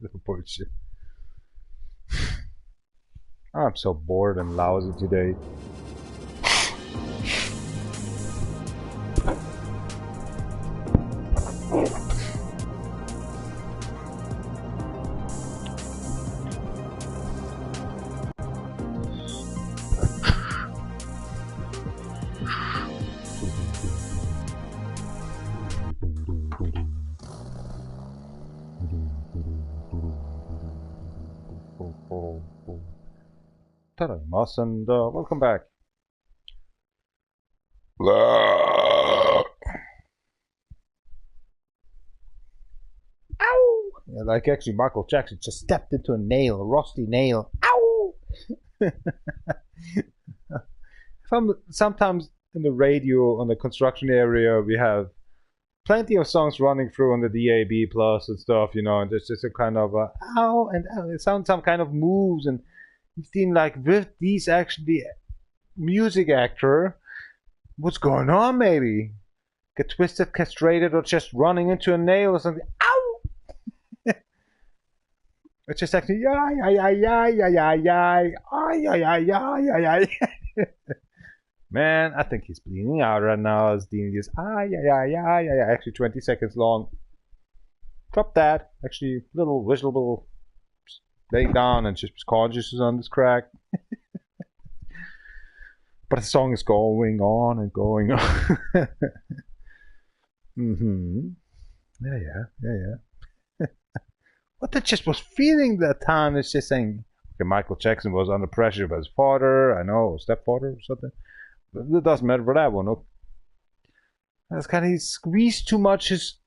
Little bullshit. I'm so bored and lousy today. Tadaimasu, and welcome back. Ow! Yeah, like actually Michael Jackson just stepped into a nail, a rusty nail. Ow! Sometimes in the radio on the construction area, we have plenty of songs running through on the DAB plus and stuff, and there's just a kind of ow and ow. It sounds some kind of moves, and you seem like with these actually music actor, what's going on? Maybe get twisted, castrated, or just running into a nail or something. Ow! It's just actually yeah yeah yeah yeah yeah yeah yeah yeah yeah yeah yeah. Man, I think he's bleeding out right now. As Dean is yeah. Actually, 20 seconds long. Drop that. Actually, little visual. Lay down and just conscious on this crack. But the song is going on and going on. Yeah. What I just was feeling that time is just saying, okay, Michael Jackson was under pressure by his father, I know, or stepfather or something. It doesn't matter for that one. Okay. That's kind of he squeezed too much his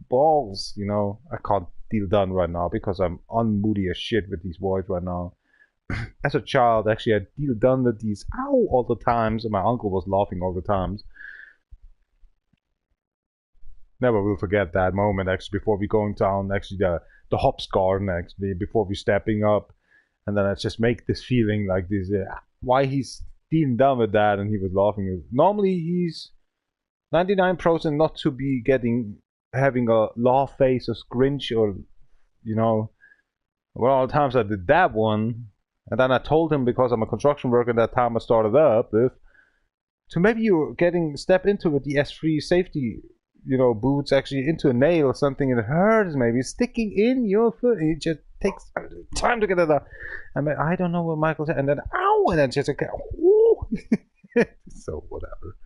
balls. I can't deal done right now because I'm unmoody as shit with these boys right now. As a child, actually, I deal done with these all the times, and my uncle was laughing all the times. Never will forget that moment. Actually, before we going down, actually the hops garden. Actually, before we stepping up, and then I just make this feeling like this. Why he's dealing done with that, and he was laughing. Normally, he's 99% not to be having a laugh face or Grinch or well, all the times I did that one, and then I told him because I'm a construction worker at that time I started up with, to maybe you're step into it, the S3 safety boots actually into a nail or something, and it hurts maybe sticking in your foot. It just takes time to get it out. I don't know what Michael said, and then ow, and then just okay, so whatever.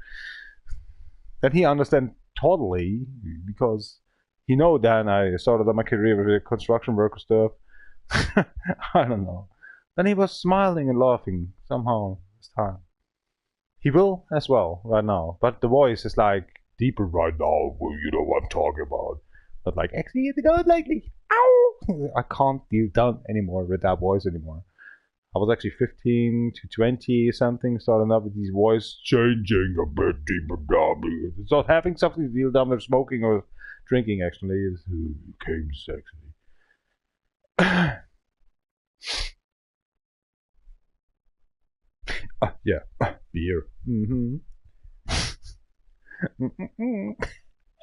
Then he understand totally because he know that I started my career with the construction worker stuff. I don't know. Then he was smiling and laughing somehow this time. He will as well right now, but the voice is like deeper right now. Well, you know what I'm talking about. But like actually, it goes like ow. I can't deal done anymore with that voice anymore. I was actually 15 to 20 something, starting up with these voice changing a bit deeper down. So having something to deal down with smoking or drinking actually is came sexy. Yeah, beer.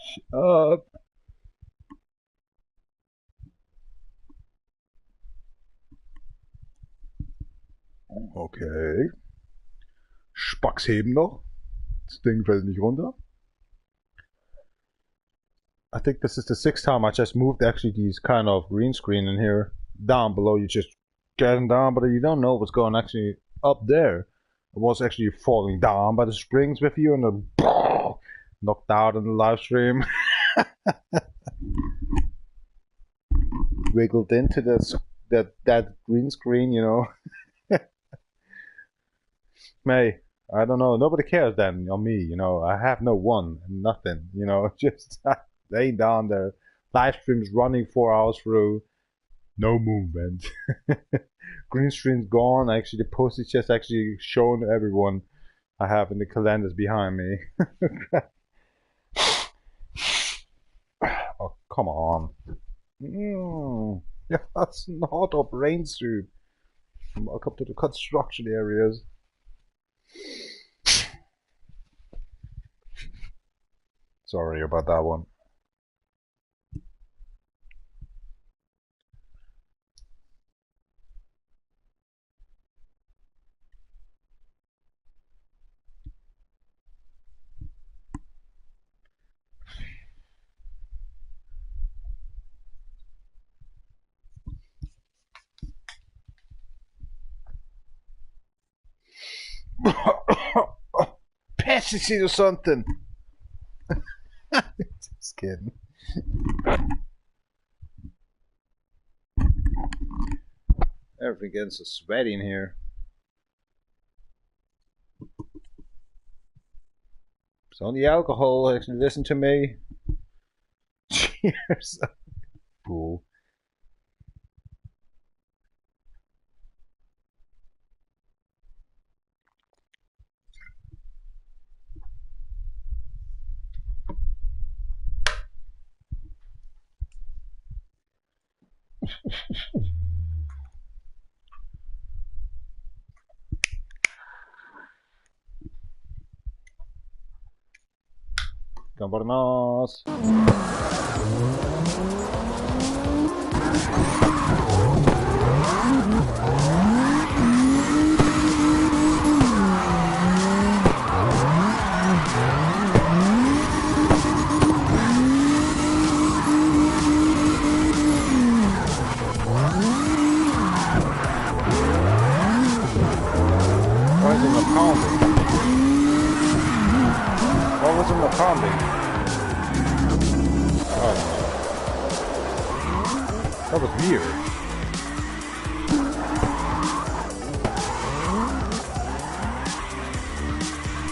Shut up. Okay. Spacks heben noch. Das Ding fällt nicht runter. I think this is the 6th time I just moved actually these kind of green screen in here down below. You just get them down, but you don't know what's going actually up there. It was actually falling down by the springs with you and then knocked out in the live stream. Wiggled into that green screen, May, I don't know. Nobody cares then on me, I have no one, nothing, just laying down there. Live streams running 4 hours through, no movement. Green screen's gone. Actually, the post is just actually shown to everyone. I have in the calendars behind me. Oh, come on. Yeah, that's not a brain soup. Welcome to the construction areas. Sorry about that one. Pesticides or something. Just kidding. Everything gets so sweaty in here. It's only alcohol. Actually, listen to me. Cheers. Fool. 頑張ります. Why is it not pounding? What was in the pounding? Oh. That was weird.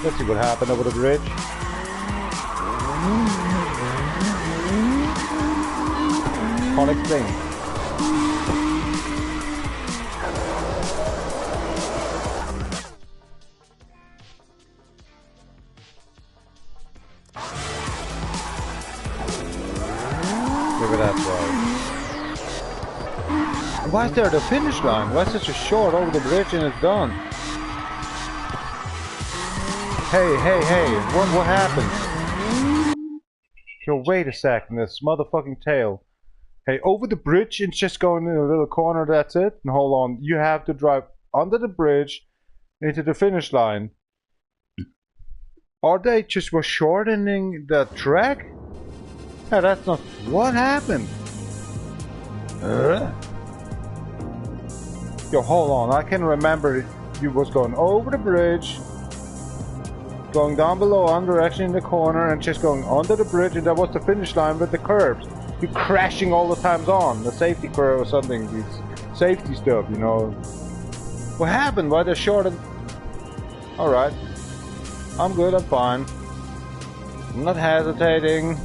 Let's see what happened over the bridge. Can't explain. Maybe that's why. Why is there the finish line? Why is it so short over the bridge and it's done? Hey, what happened? Yo, wait a second, this motherfucking tail. Hey, over the bridge and just going in a little corner, that's it? And hold on, you have to drive under the bridge into the finish line. Are they just were shortening the track? Yeah, that's not... What happened? Yo, hold on, I can remember you was going over the bridge, going down below, one direction in the corner, and just going under the bridge, and that was the finish line with the curbs. You crashing all the times on the safety curve or something, these safety stuff, you know. What happened? Why they shortened? Alright. I'm good, I'm fine. I'm not hesitating.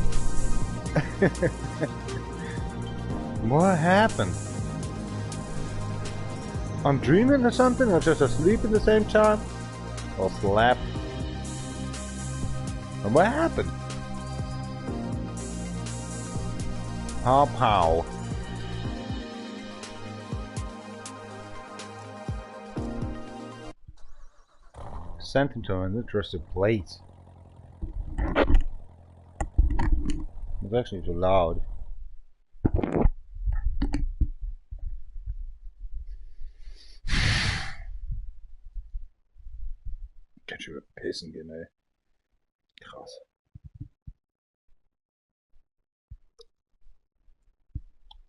What happened? I'm dreaming or something, or just asleep at the same time? Or slept? And what happened? Pow. Sent him to an interesting place. It's actually too loud. Ganz schön pissen gehen, ey. Krass.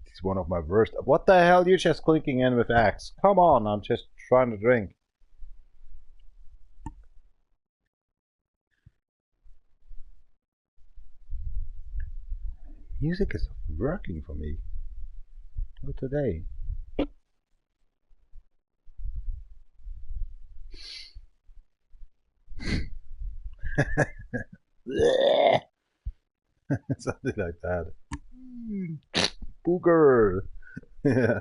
It's one of my worst. What the hell? You just clicking in with X? Come on, I'm just trying to drink. Music is working for me. Not today. Something like that. Booger. Yeah.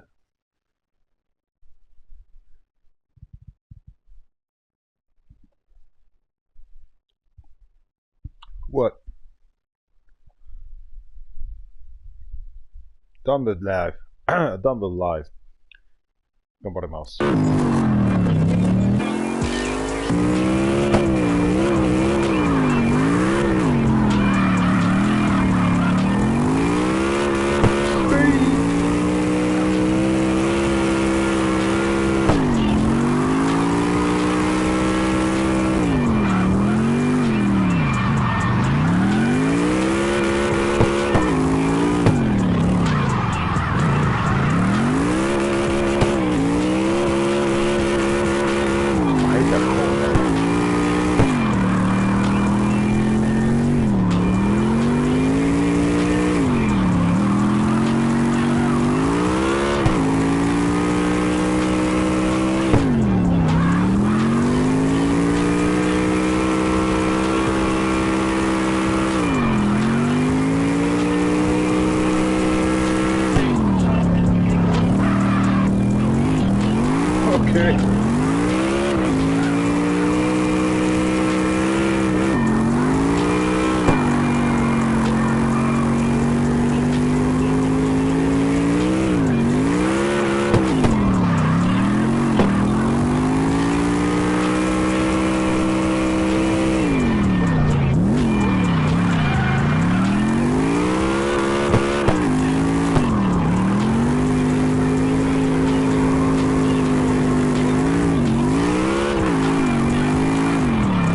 What? Done with life. Done with life. Nobody else.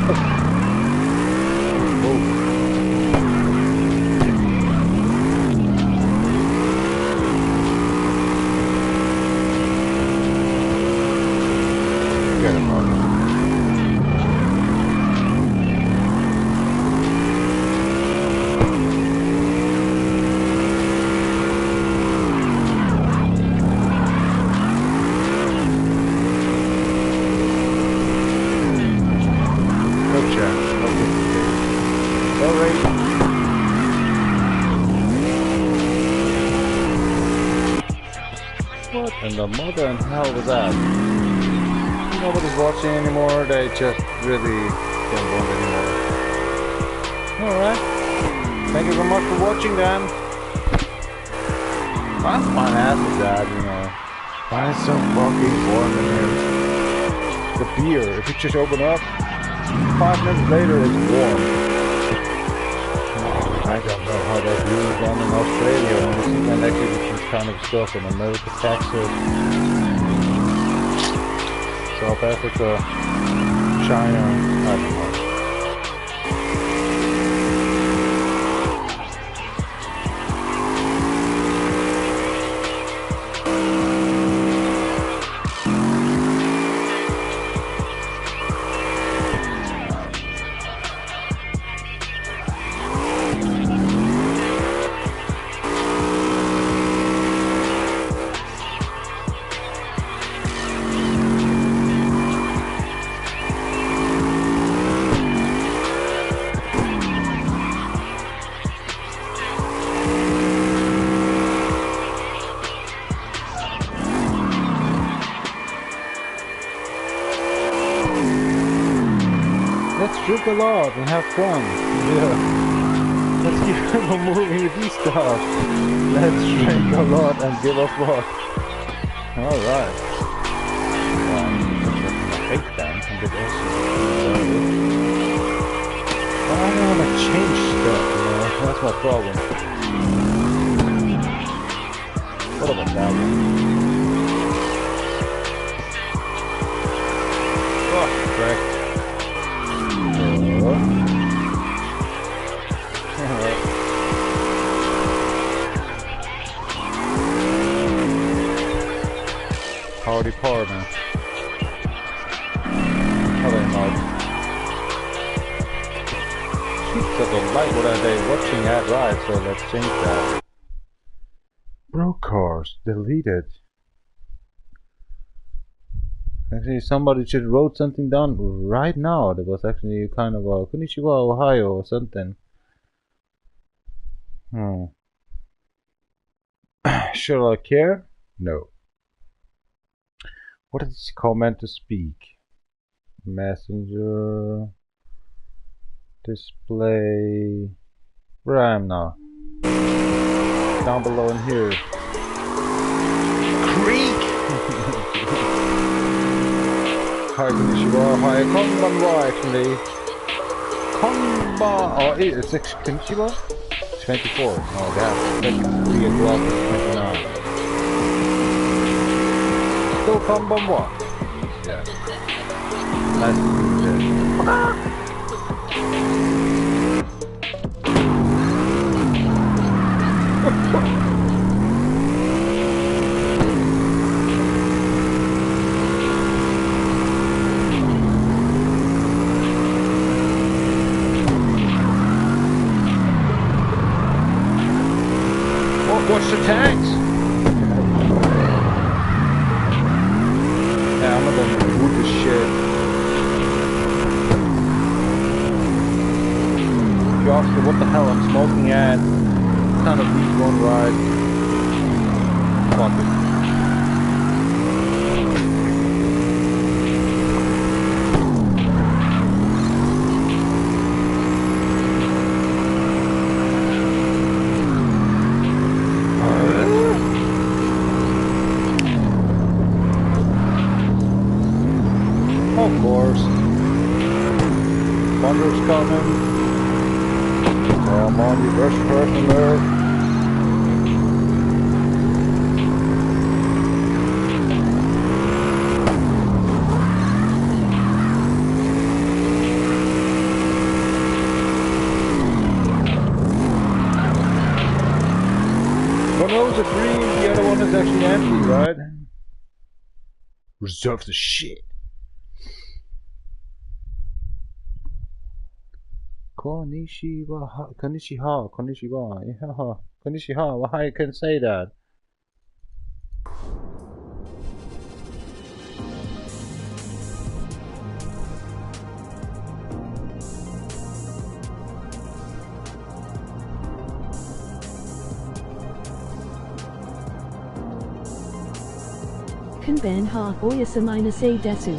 Get him out. No chance. Alright. What in the mother and hell was that? Nobody's watching anymore, they just really don't want anymore. Alright. Thank you very much for watching then. That's my ass is that, you know. Why is so fucking warm in here? The beer, if you just open up, 5 minutes later it's warm. I don't know how that's really done in Australia, and we see that actually this kind of stuff in America, Texas, South Africa, China, I don't know. Let's drink a lot and have fun. Yeah. Let's keep on moving with these stuff. Let's drink a lot and give a fuck. Alright. I hate them. I'm a bit awesome. I don't want to change stuff, you know? That's my problem. What about that one? Fuck, correct. Howdy partner. Hello Mud. So don't like what are they watching at right, so let's change that. Broke cars, deleted. Actually somebody should wrote something down right now. That was actually kind of a Konnichiwa, Ohio or something. Should I care? No. What is this comment to speak? Messenger. Display. Where I am now. Down below in here. Creek! Hi Konnichiwa. Hi Konbanwa actually. Konba. Oh, it's Konnichiwa? 24. Oh, damn. That's 3 o'clock. 29. Still Konbanwa. Yeah. Nice to meet you. Watch the tanks! Yeah, I'm not gonna boot this shit. If you ask me what the hell I'm smoking at, what kind of weed one ride? Fuck it. Of course. Thunder's coming. Come on, you first person there. a dream, the other one is actually empty, right? Reserve the shit. Konnichiwa, konnichiwa, konnichiwa, yeah, konnichiwa, why I can say that? Kanban ha oyasa -a desu.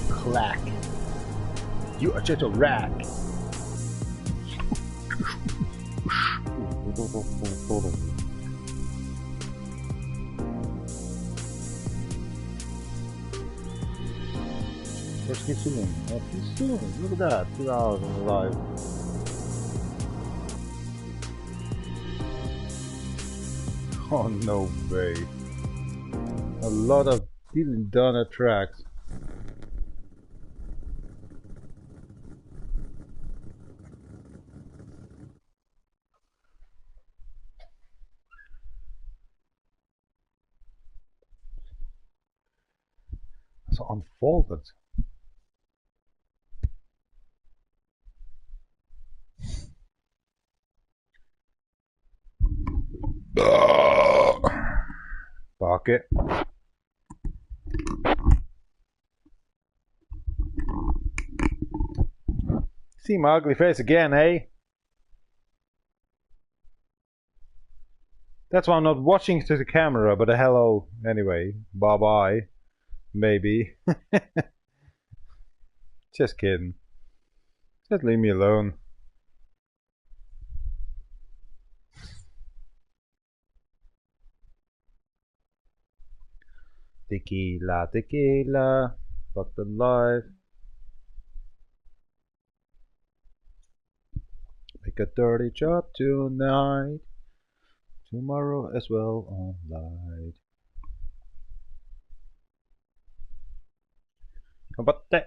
Clack. You are just a rat. Where's Kitsune? Oh, Kitsune, look at that. 2 hours alive. Oh, no way. A lot of didn't done tracks. So unfolded. Fuck it. See my ugly face again, eh? That's why I'm not watching to the camera, but hello anyway. Bye bye. Maybe. Just kidding. Just leave me alone. Tequila, tequila. Fuck the life. Make a dirty job tonight. Tomorrow as well on light. Combatte.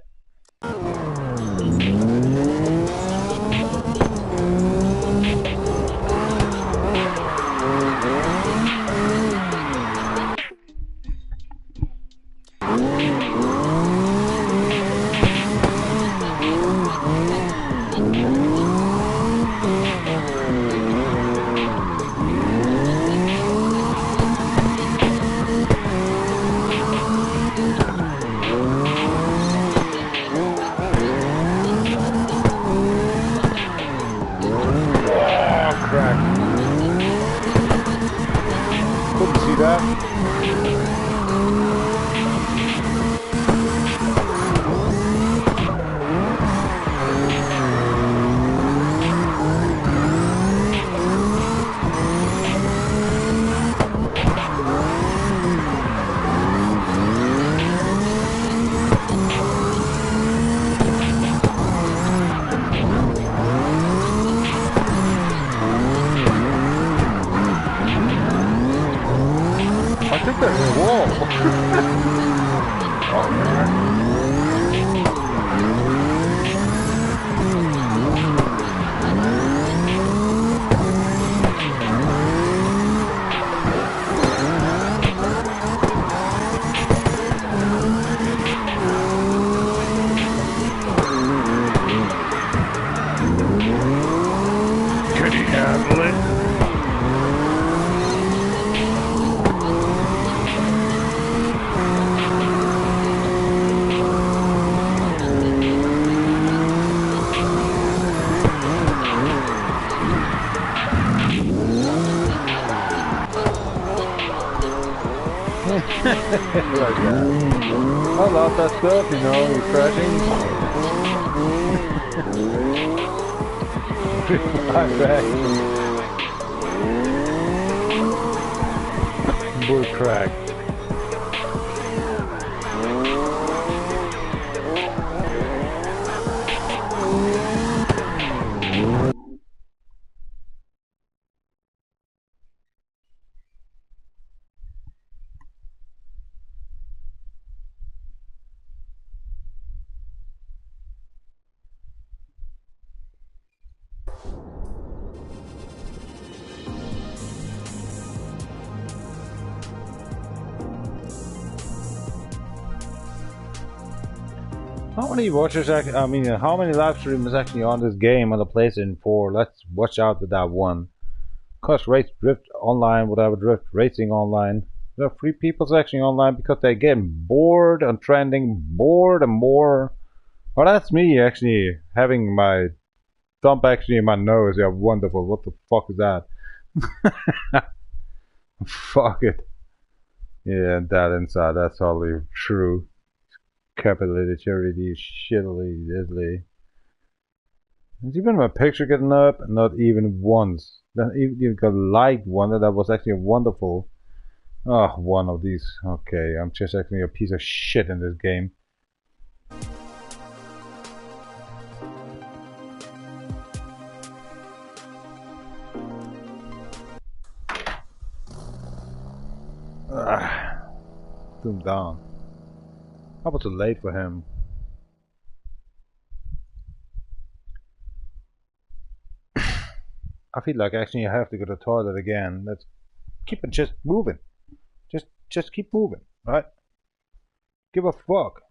Couldn't see that. I love that stuff, you know, you're crashing. Bull crack. How many watchers actually, I mean, how many live streamers actually on this game on the PlayStation 4? Let's watch out with that one. Cause Race Drift Online, whatever, Drift Racing Online. There are 3 people actually online because they get bored and trending, bored and more. Well, that's me actually having my thumb actually in my nose. Yeah, wonderful. What the fuck is that? Fuck it. Yeah, that inside, that's totally true. Capitulated charity, shittily, diddly. Has even my picture getting up? Not even once. Not even got liked one. That was actually wonderful. Oh, one of these. Okay, I'm just actually a piece of shit in this game. Doom down. How about too late for him? I feel like actually I have to go to the toilet again. Let's keep it just moving. Just keep moving, right? Give a fuck.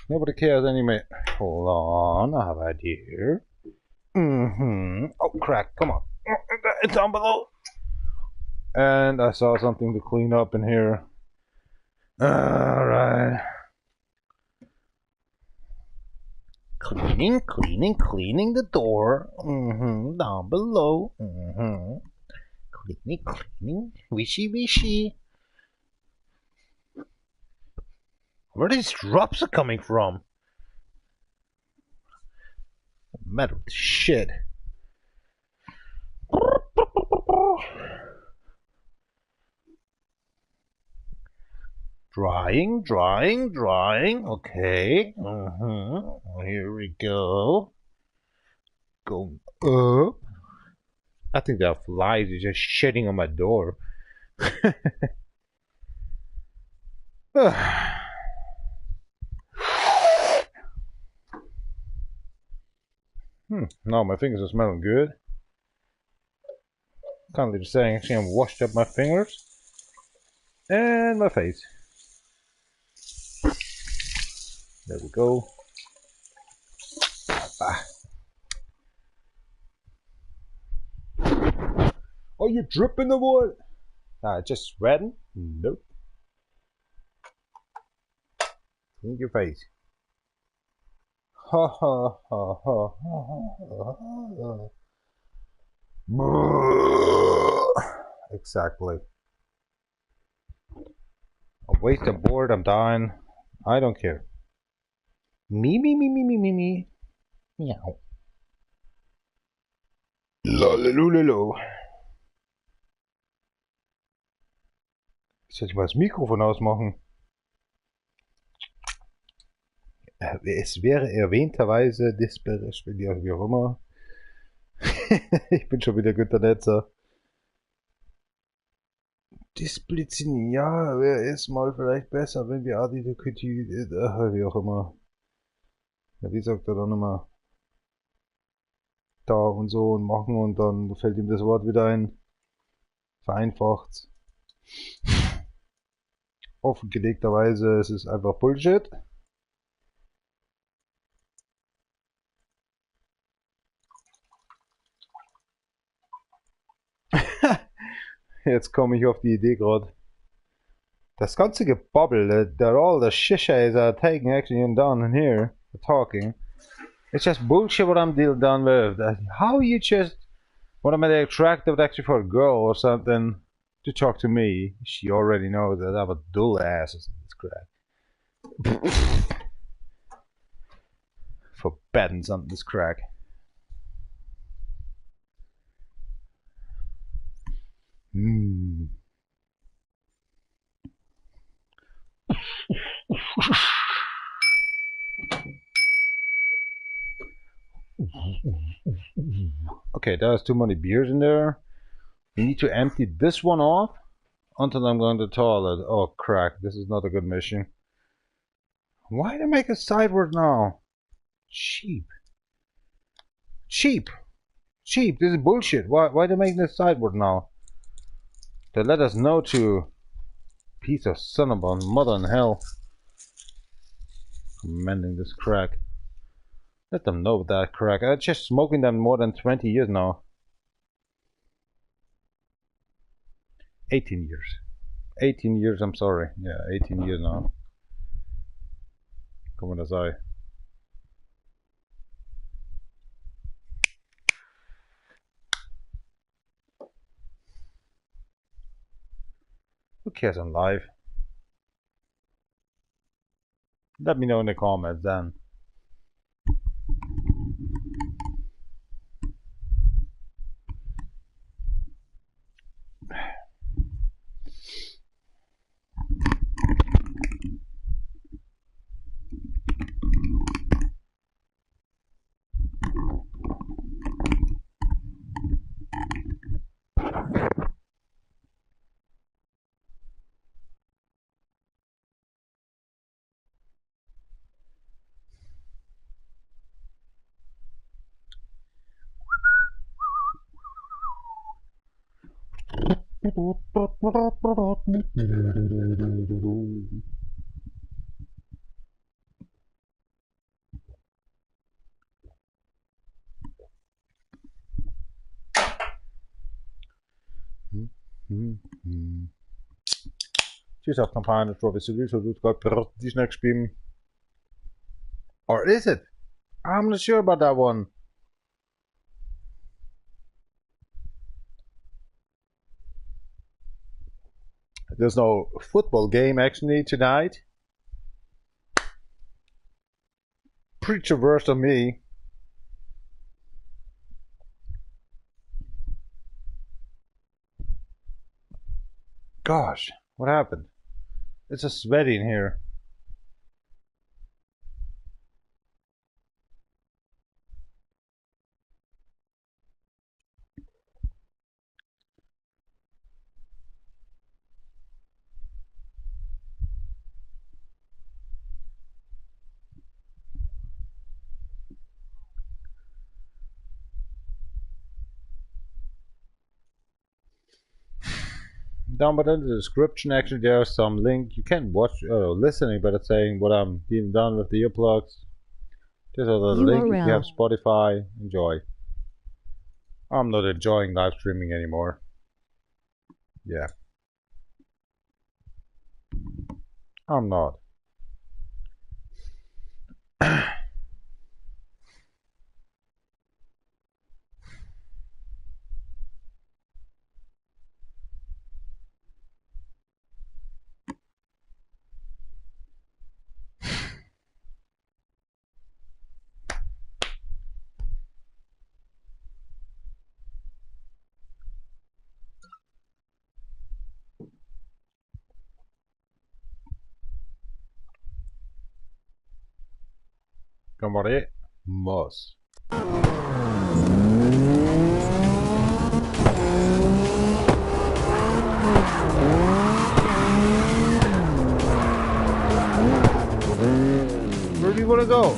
Nobody cares anyway. Hold on, I have an idea. Oh, crack, come on. It's down below. And I saw something to clean up in here. Alright. Cleaning the door. Down below. Cleaning. Wishy. Where these drops are coming from? What's the matter with this shit? Drying. Okay. Here we go. Going up. I think there are flies just shitting on my door. No, my fingers are smelling good. Can't leave saying actually I washed up my fingers and my face. There we go. Are you dripping the wood? Just sweating? Nope. Clean your face. Ha ha ha ha ha. Exactly. I'm wasting bored, I'm dying. I don't care. Me. Meow. Lololololo. Soll ich mal das Mikrofon ausmachen? Es wäre erwähnterweise wie auch immer. Ich bin schon wieder guter Netzer. Disziplin, ja, wäre es mal vielleicht besser, wenn wir wie auch immer. Ja, wie sagt er dann immer? Da und so und machen und dann fällt ihm das Wort wieder ein. Vereinfacht. Offengelegterweise, es ist einfach Bullshit. Jetzt komme ich auf die Idee gerade. Das ganze Gebabbel, that all the shishas are taking actually down in here, the talking, it's just bullshit what I'm done with. How you just, what am I attractive actually for a girl or something? to talk to me. She already knows that I have a dull ass in this crack. For betting on this crack. Okay, there's too many beers in there. We need to empty this one off until I'm going to the toilet. Oh, crack. This is not a good mission. Why they make it sideways now? Cheap. Cheap. Cheap. This is bullshit. Why they making this sideways now? They let us know to piece of son of a mother in hell. I'm mending this crack. Let them know that crack. I'm just smoking them more than 20 years now. 18 years. 18 years, I'm sorry. Yeah, 18 years now. Como das I. Who cares on live? Let me know in the comments then. She's off campaign for the so we've got this next game. Or is it? I'm not sure about that one. There's no football game actually tonight. Preacher verse on me. Gosh, what happened? It's a sweaty in here. Down below in the description, actually, there's some link. You can watch listening, but it's saying what I'm being done with the earplugs. There's a little link. If you have Spotify, enjoy. I'm not enjoying live streaming anymore. Yeah. I'm not. Vamos. Where do you want to go?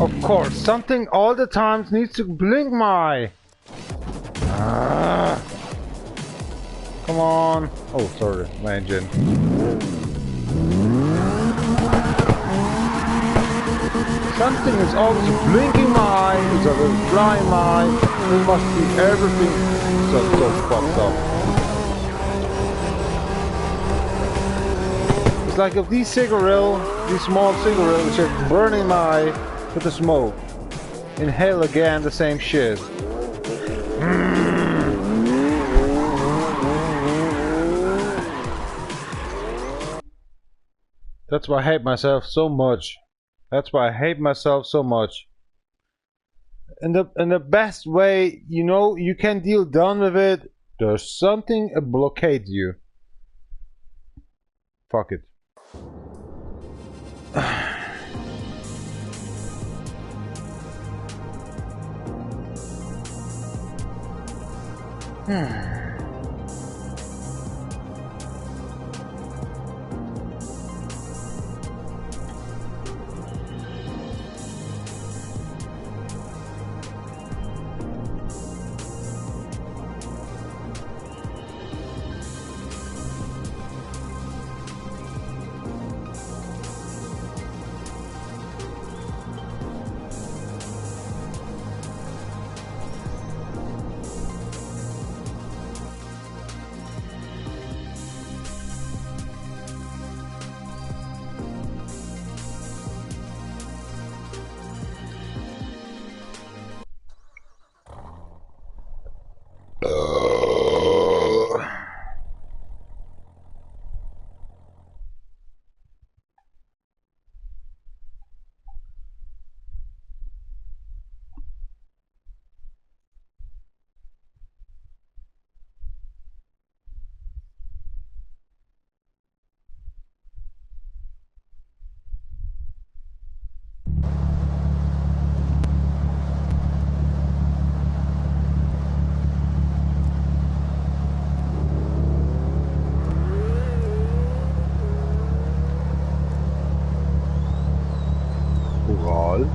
Of course, something all the time needs to blink my... Come on. Oh, sorry, my engine. Something is always blinking my eye, it's always flying my eye. It must be everything so fucked up. It's like if these small cigarillos are burning my eye with the smoke. Inhale again the same shit. That's why I hate myself so much. That's why I hate myself so much. And the best way, you know, you can deal done with it. There's something blockades you. Fuck it. Ural.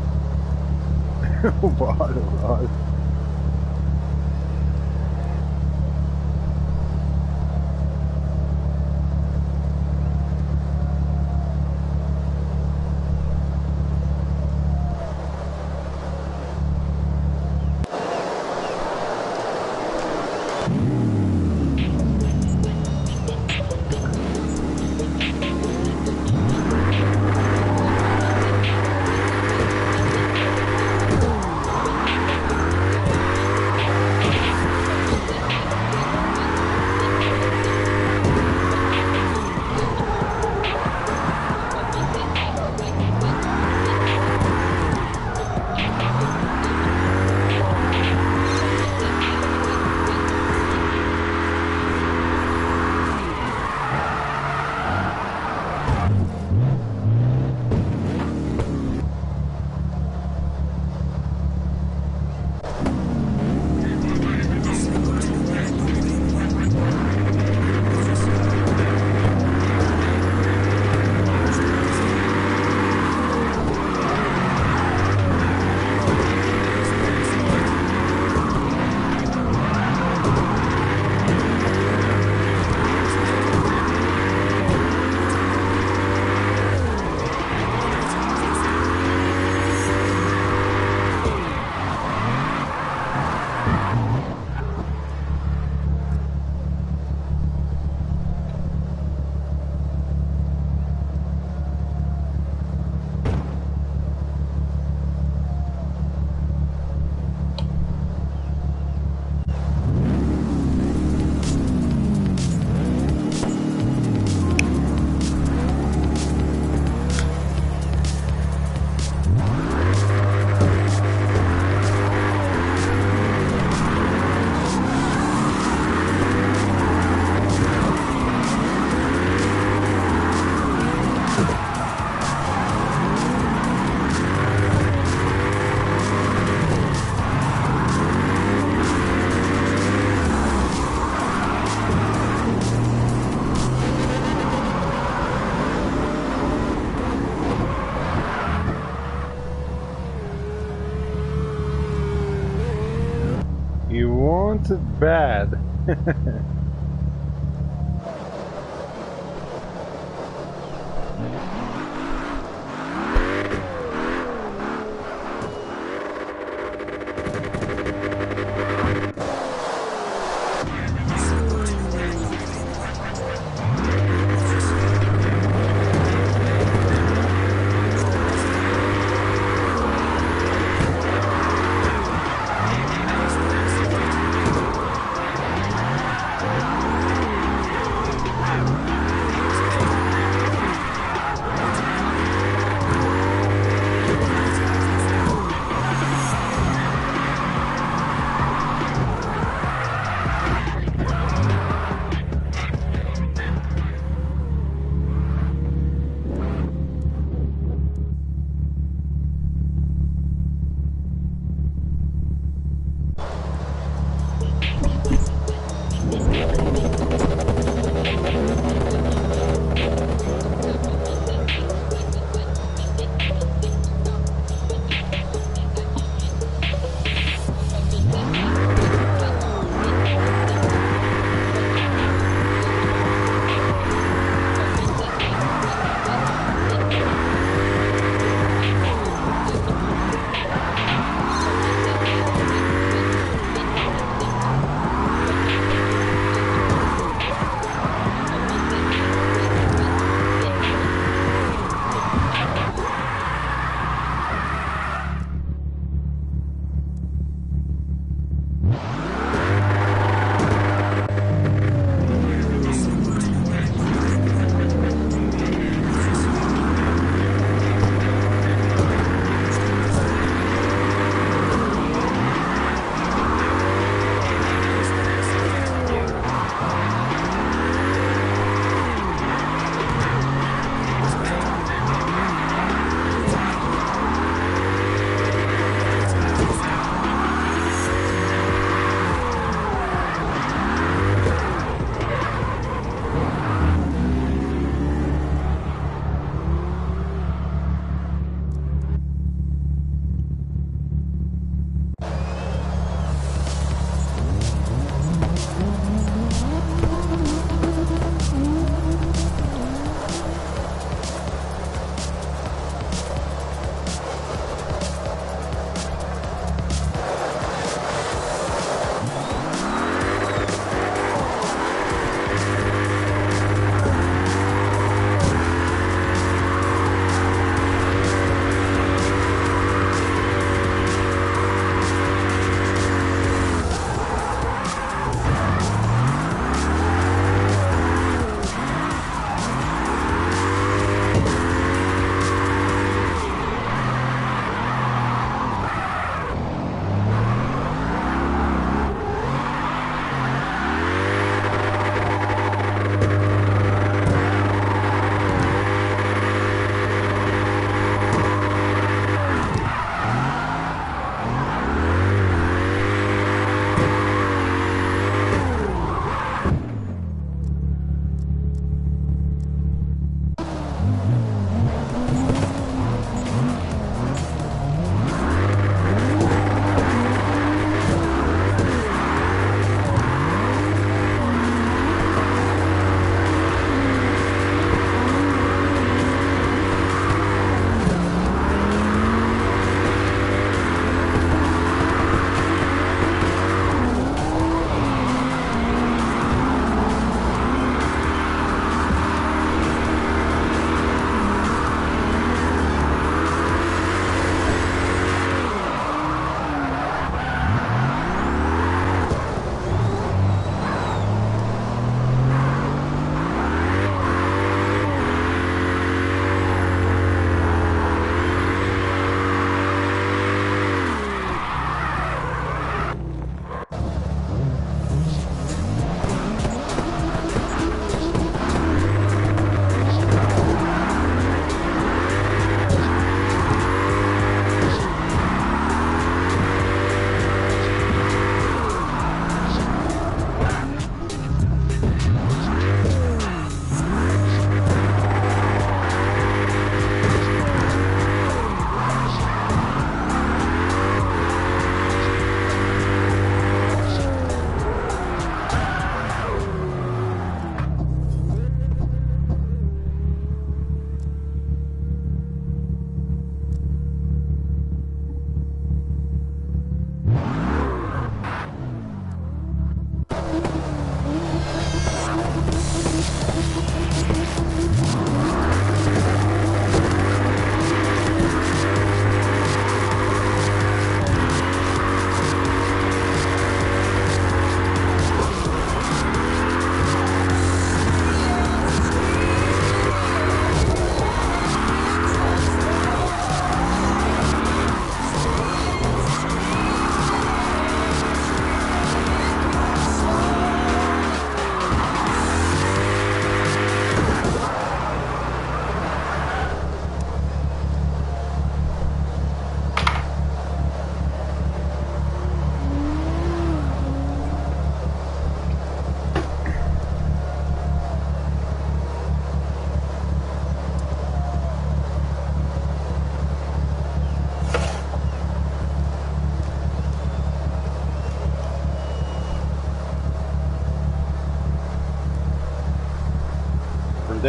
You want it bad.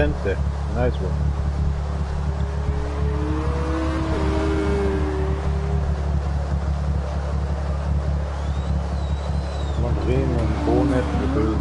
Excelente. Nice one. Mandarinen und Bohnen gefüllt.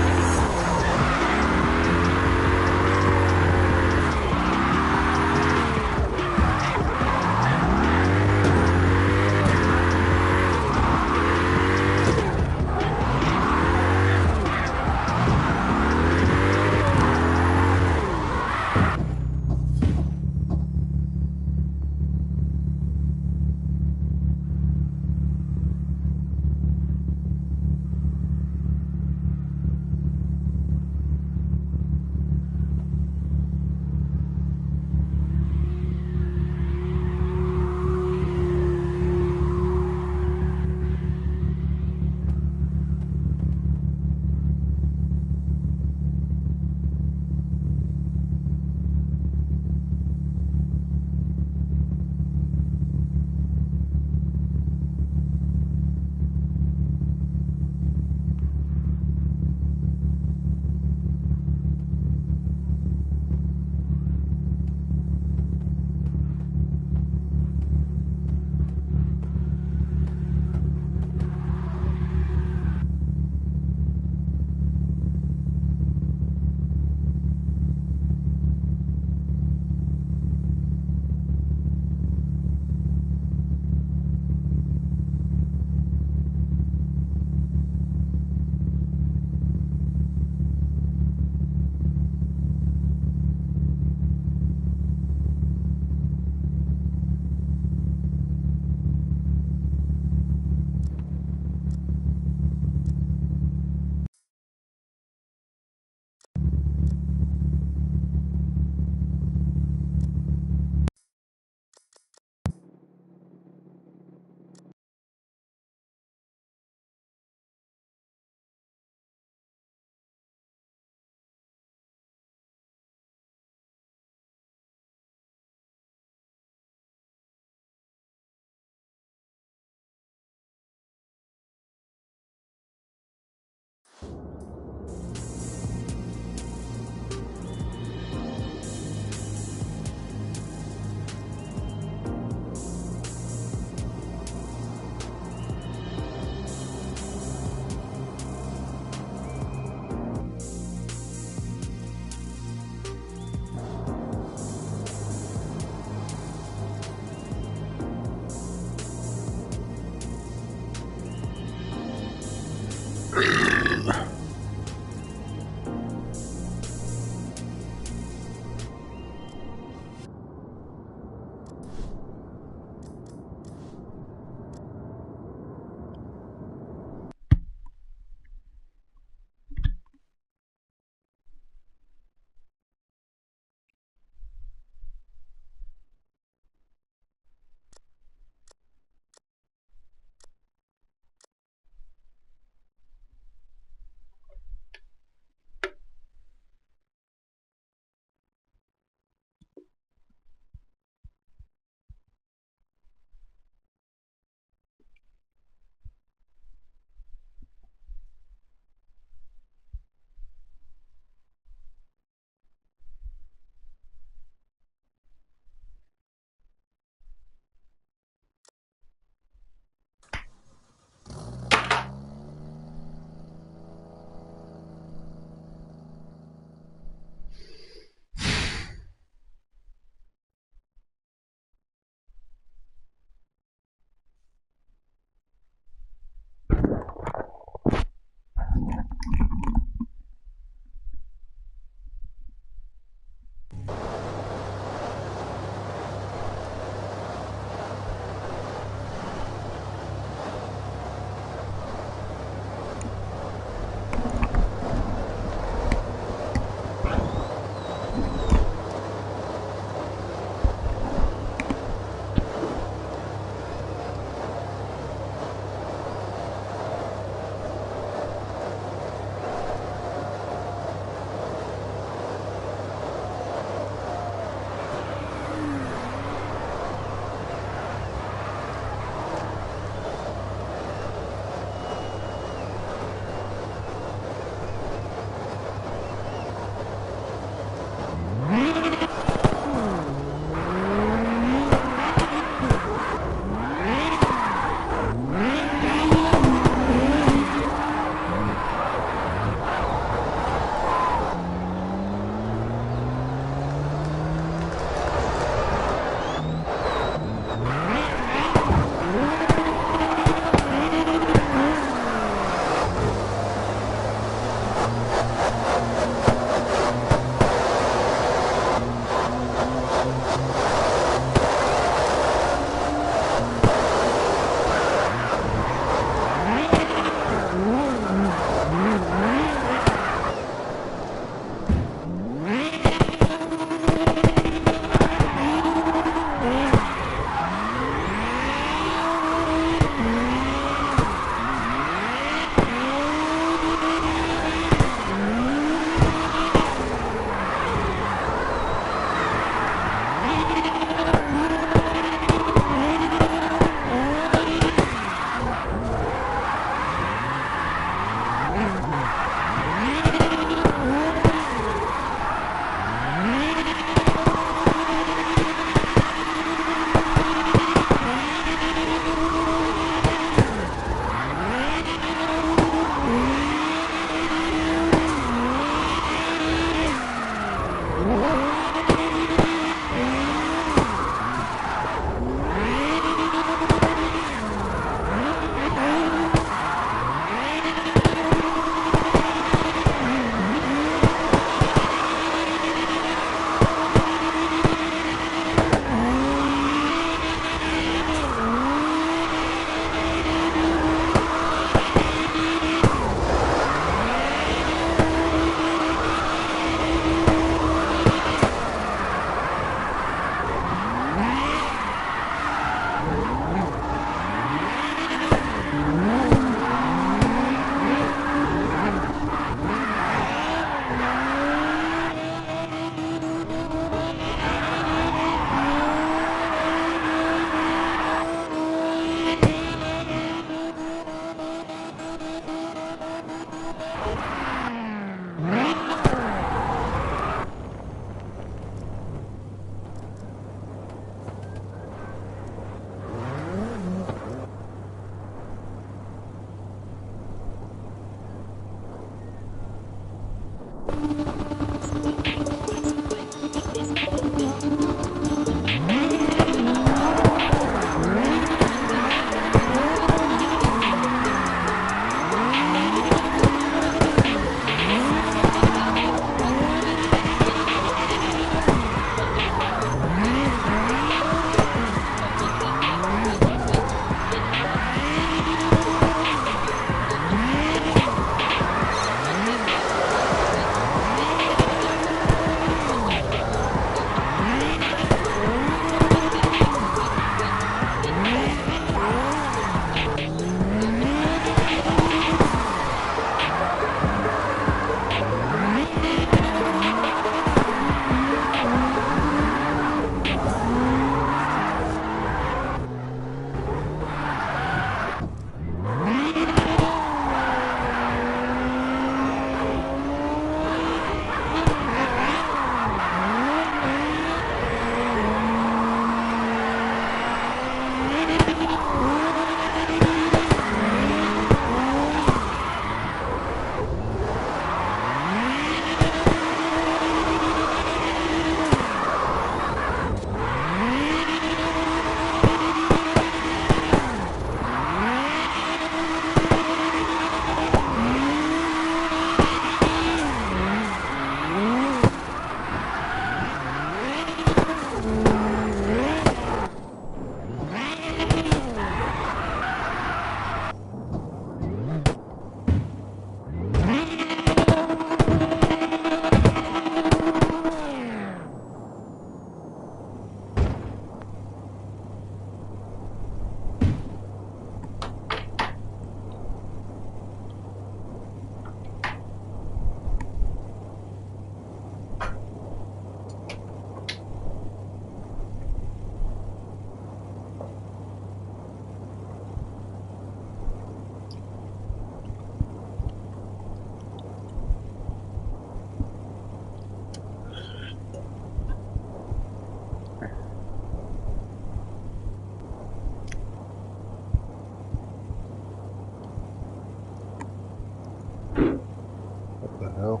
hell?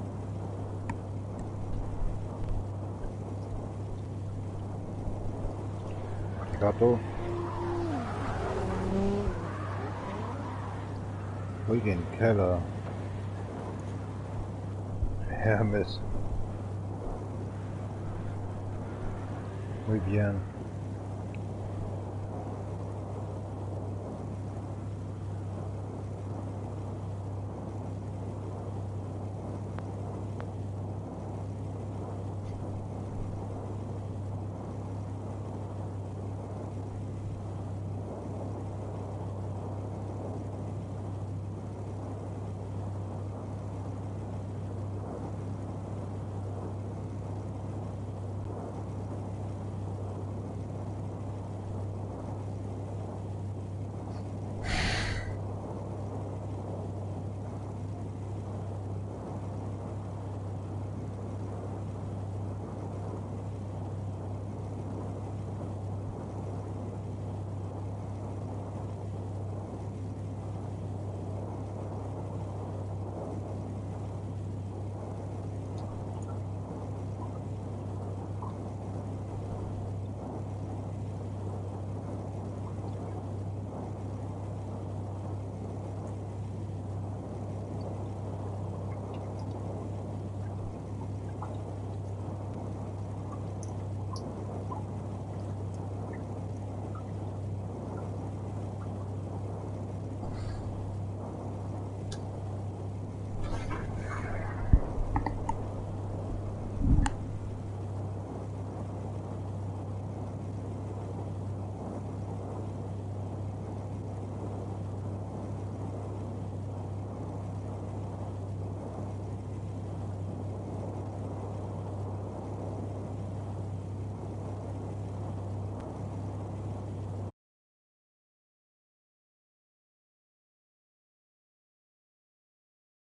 Gato? Ruhig in den Keller. Hermes. Muy bien.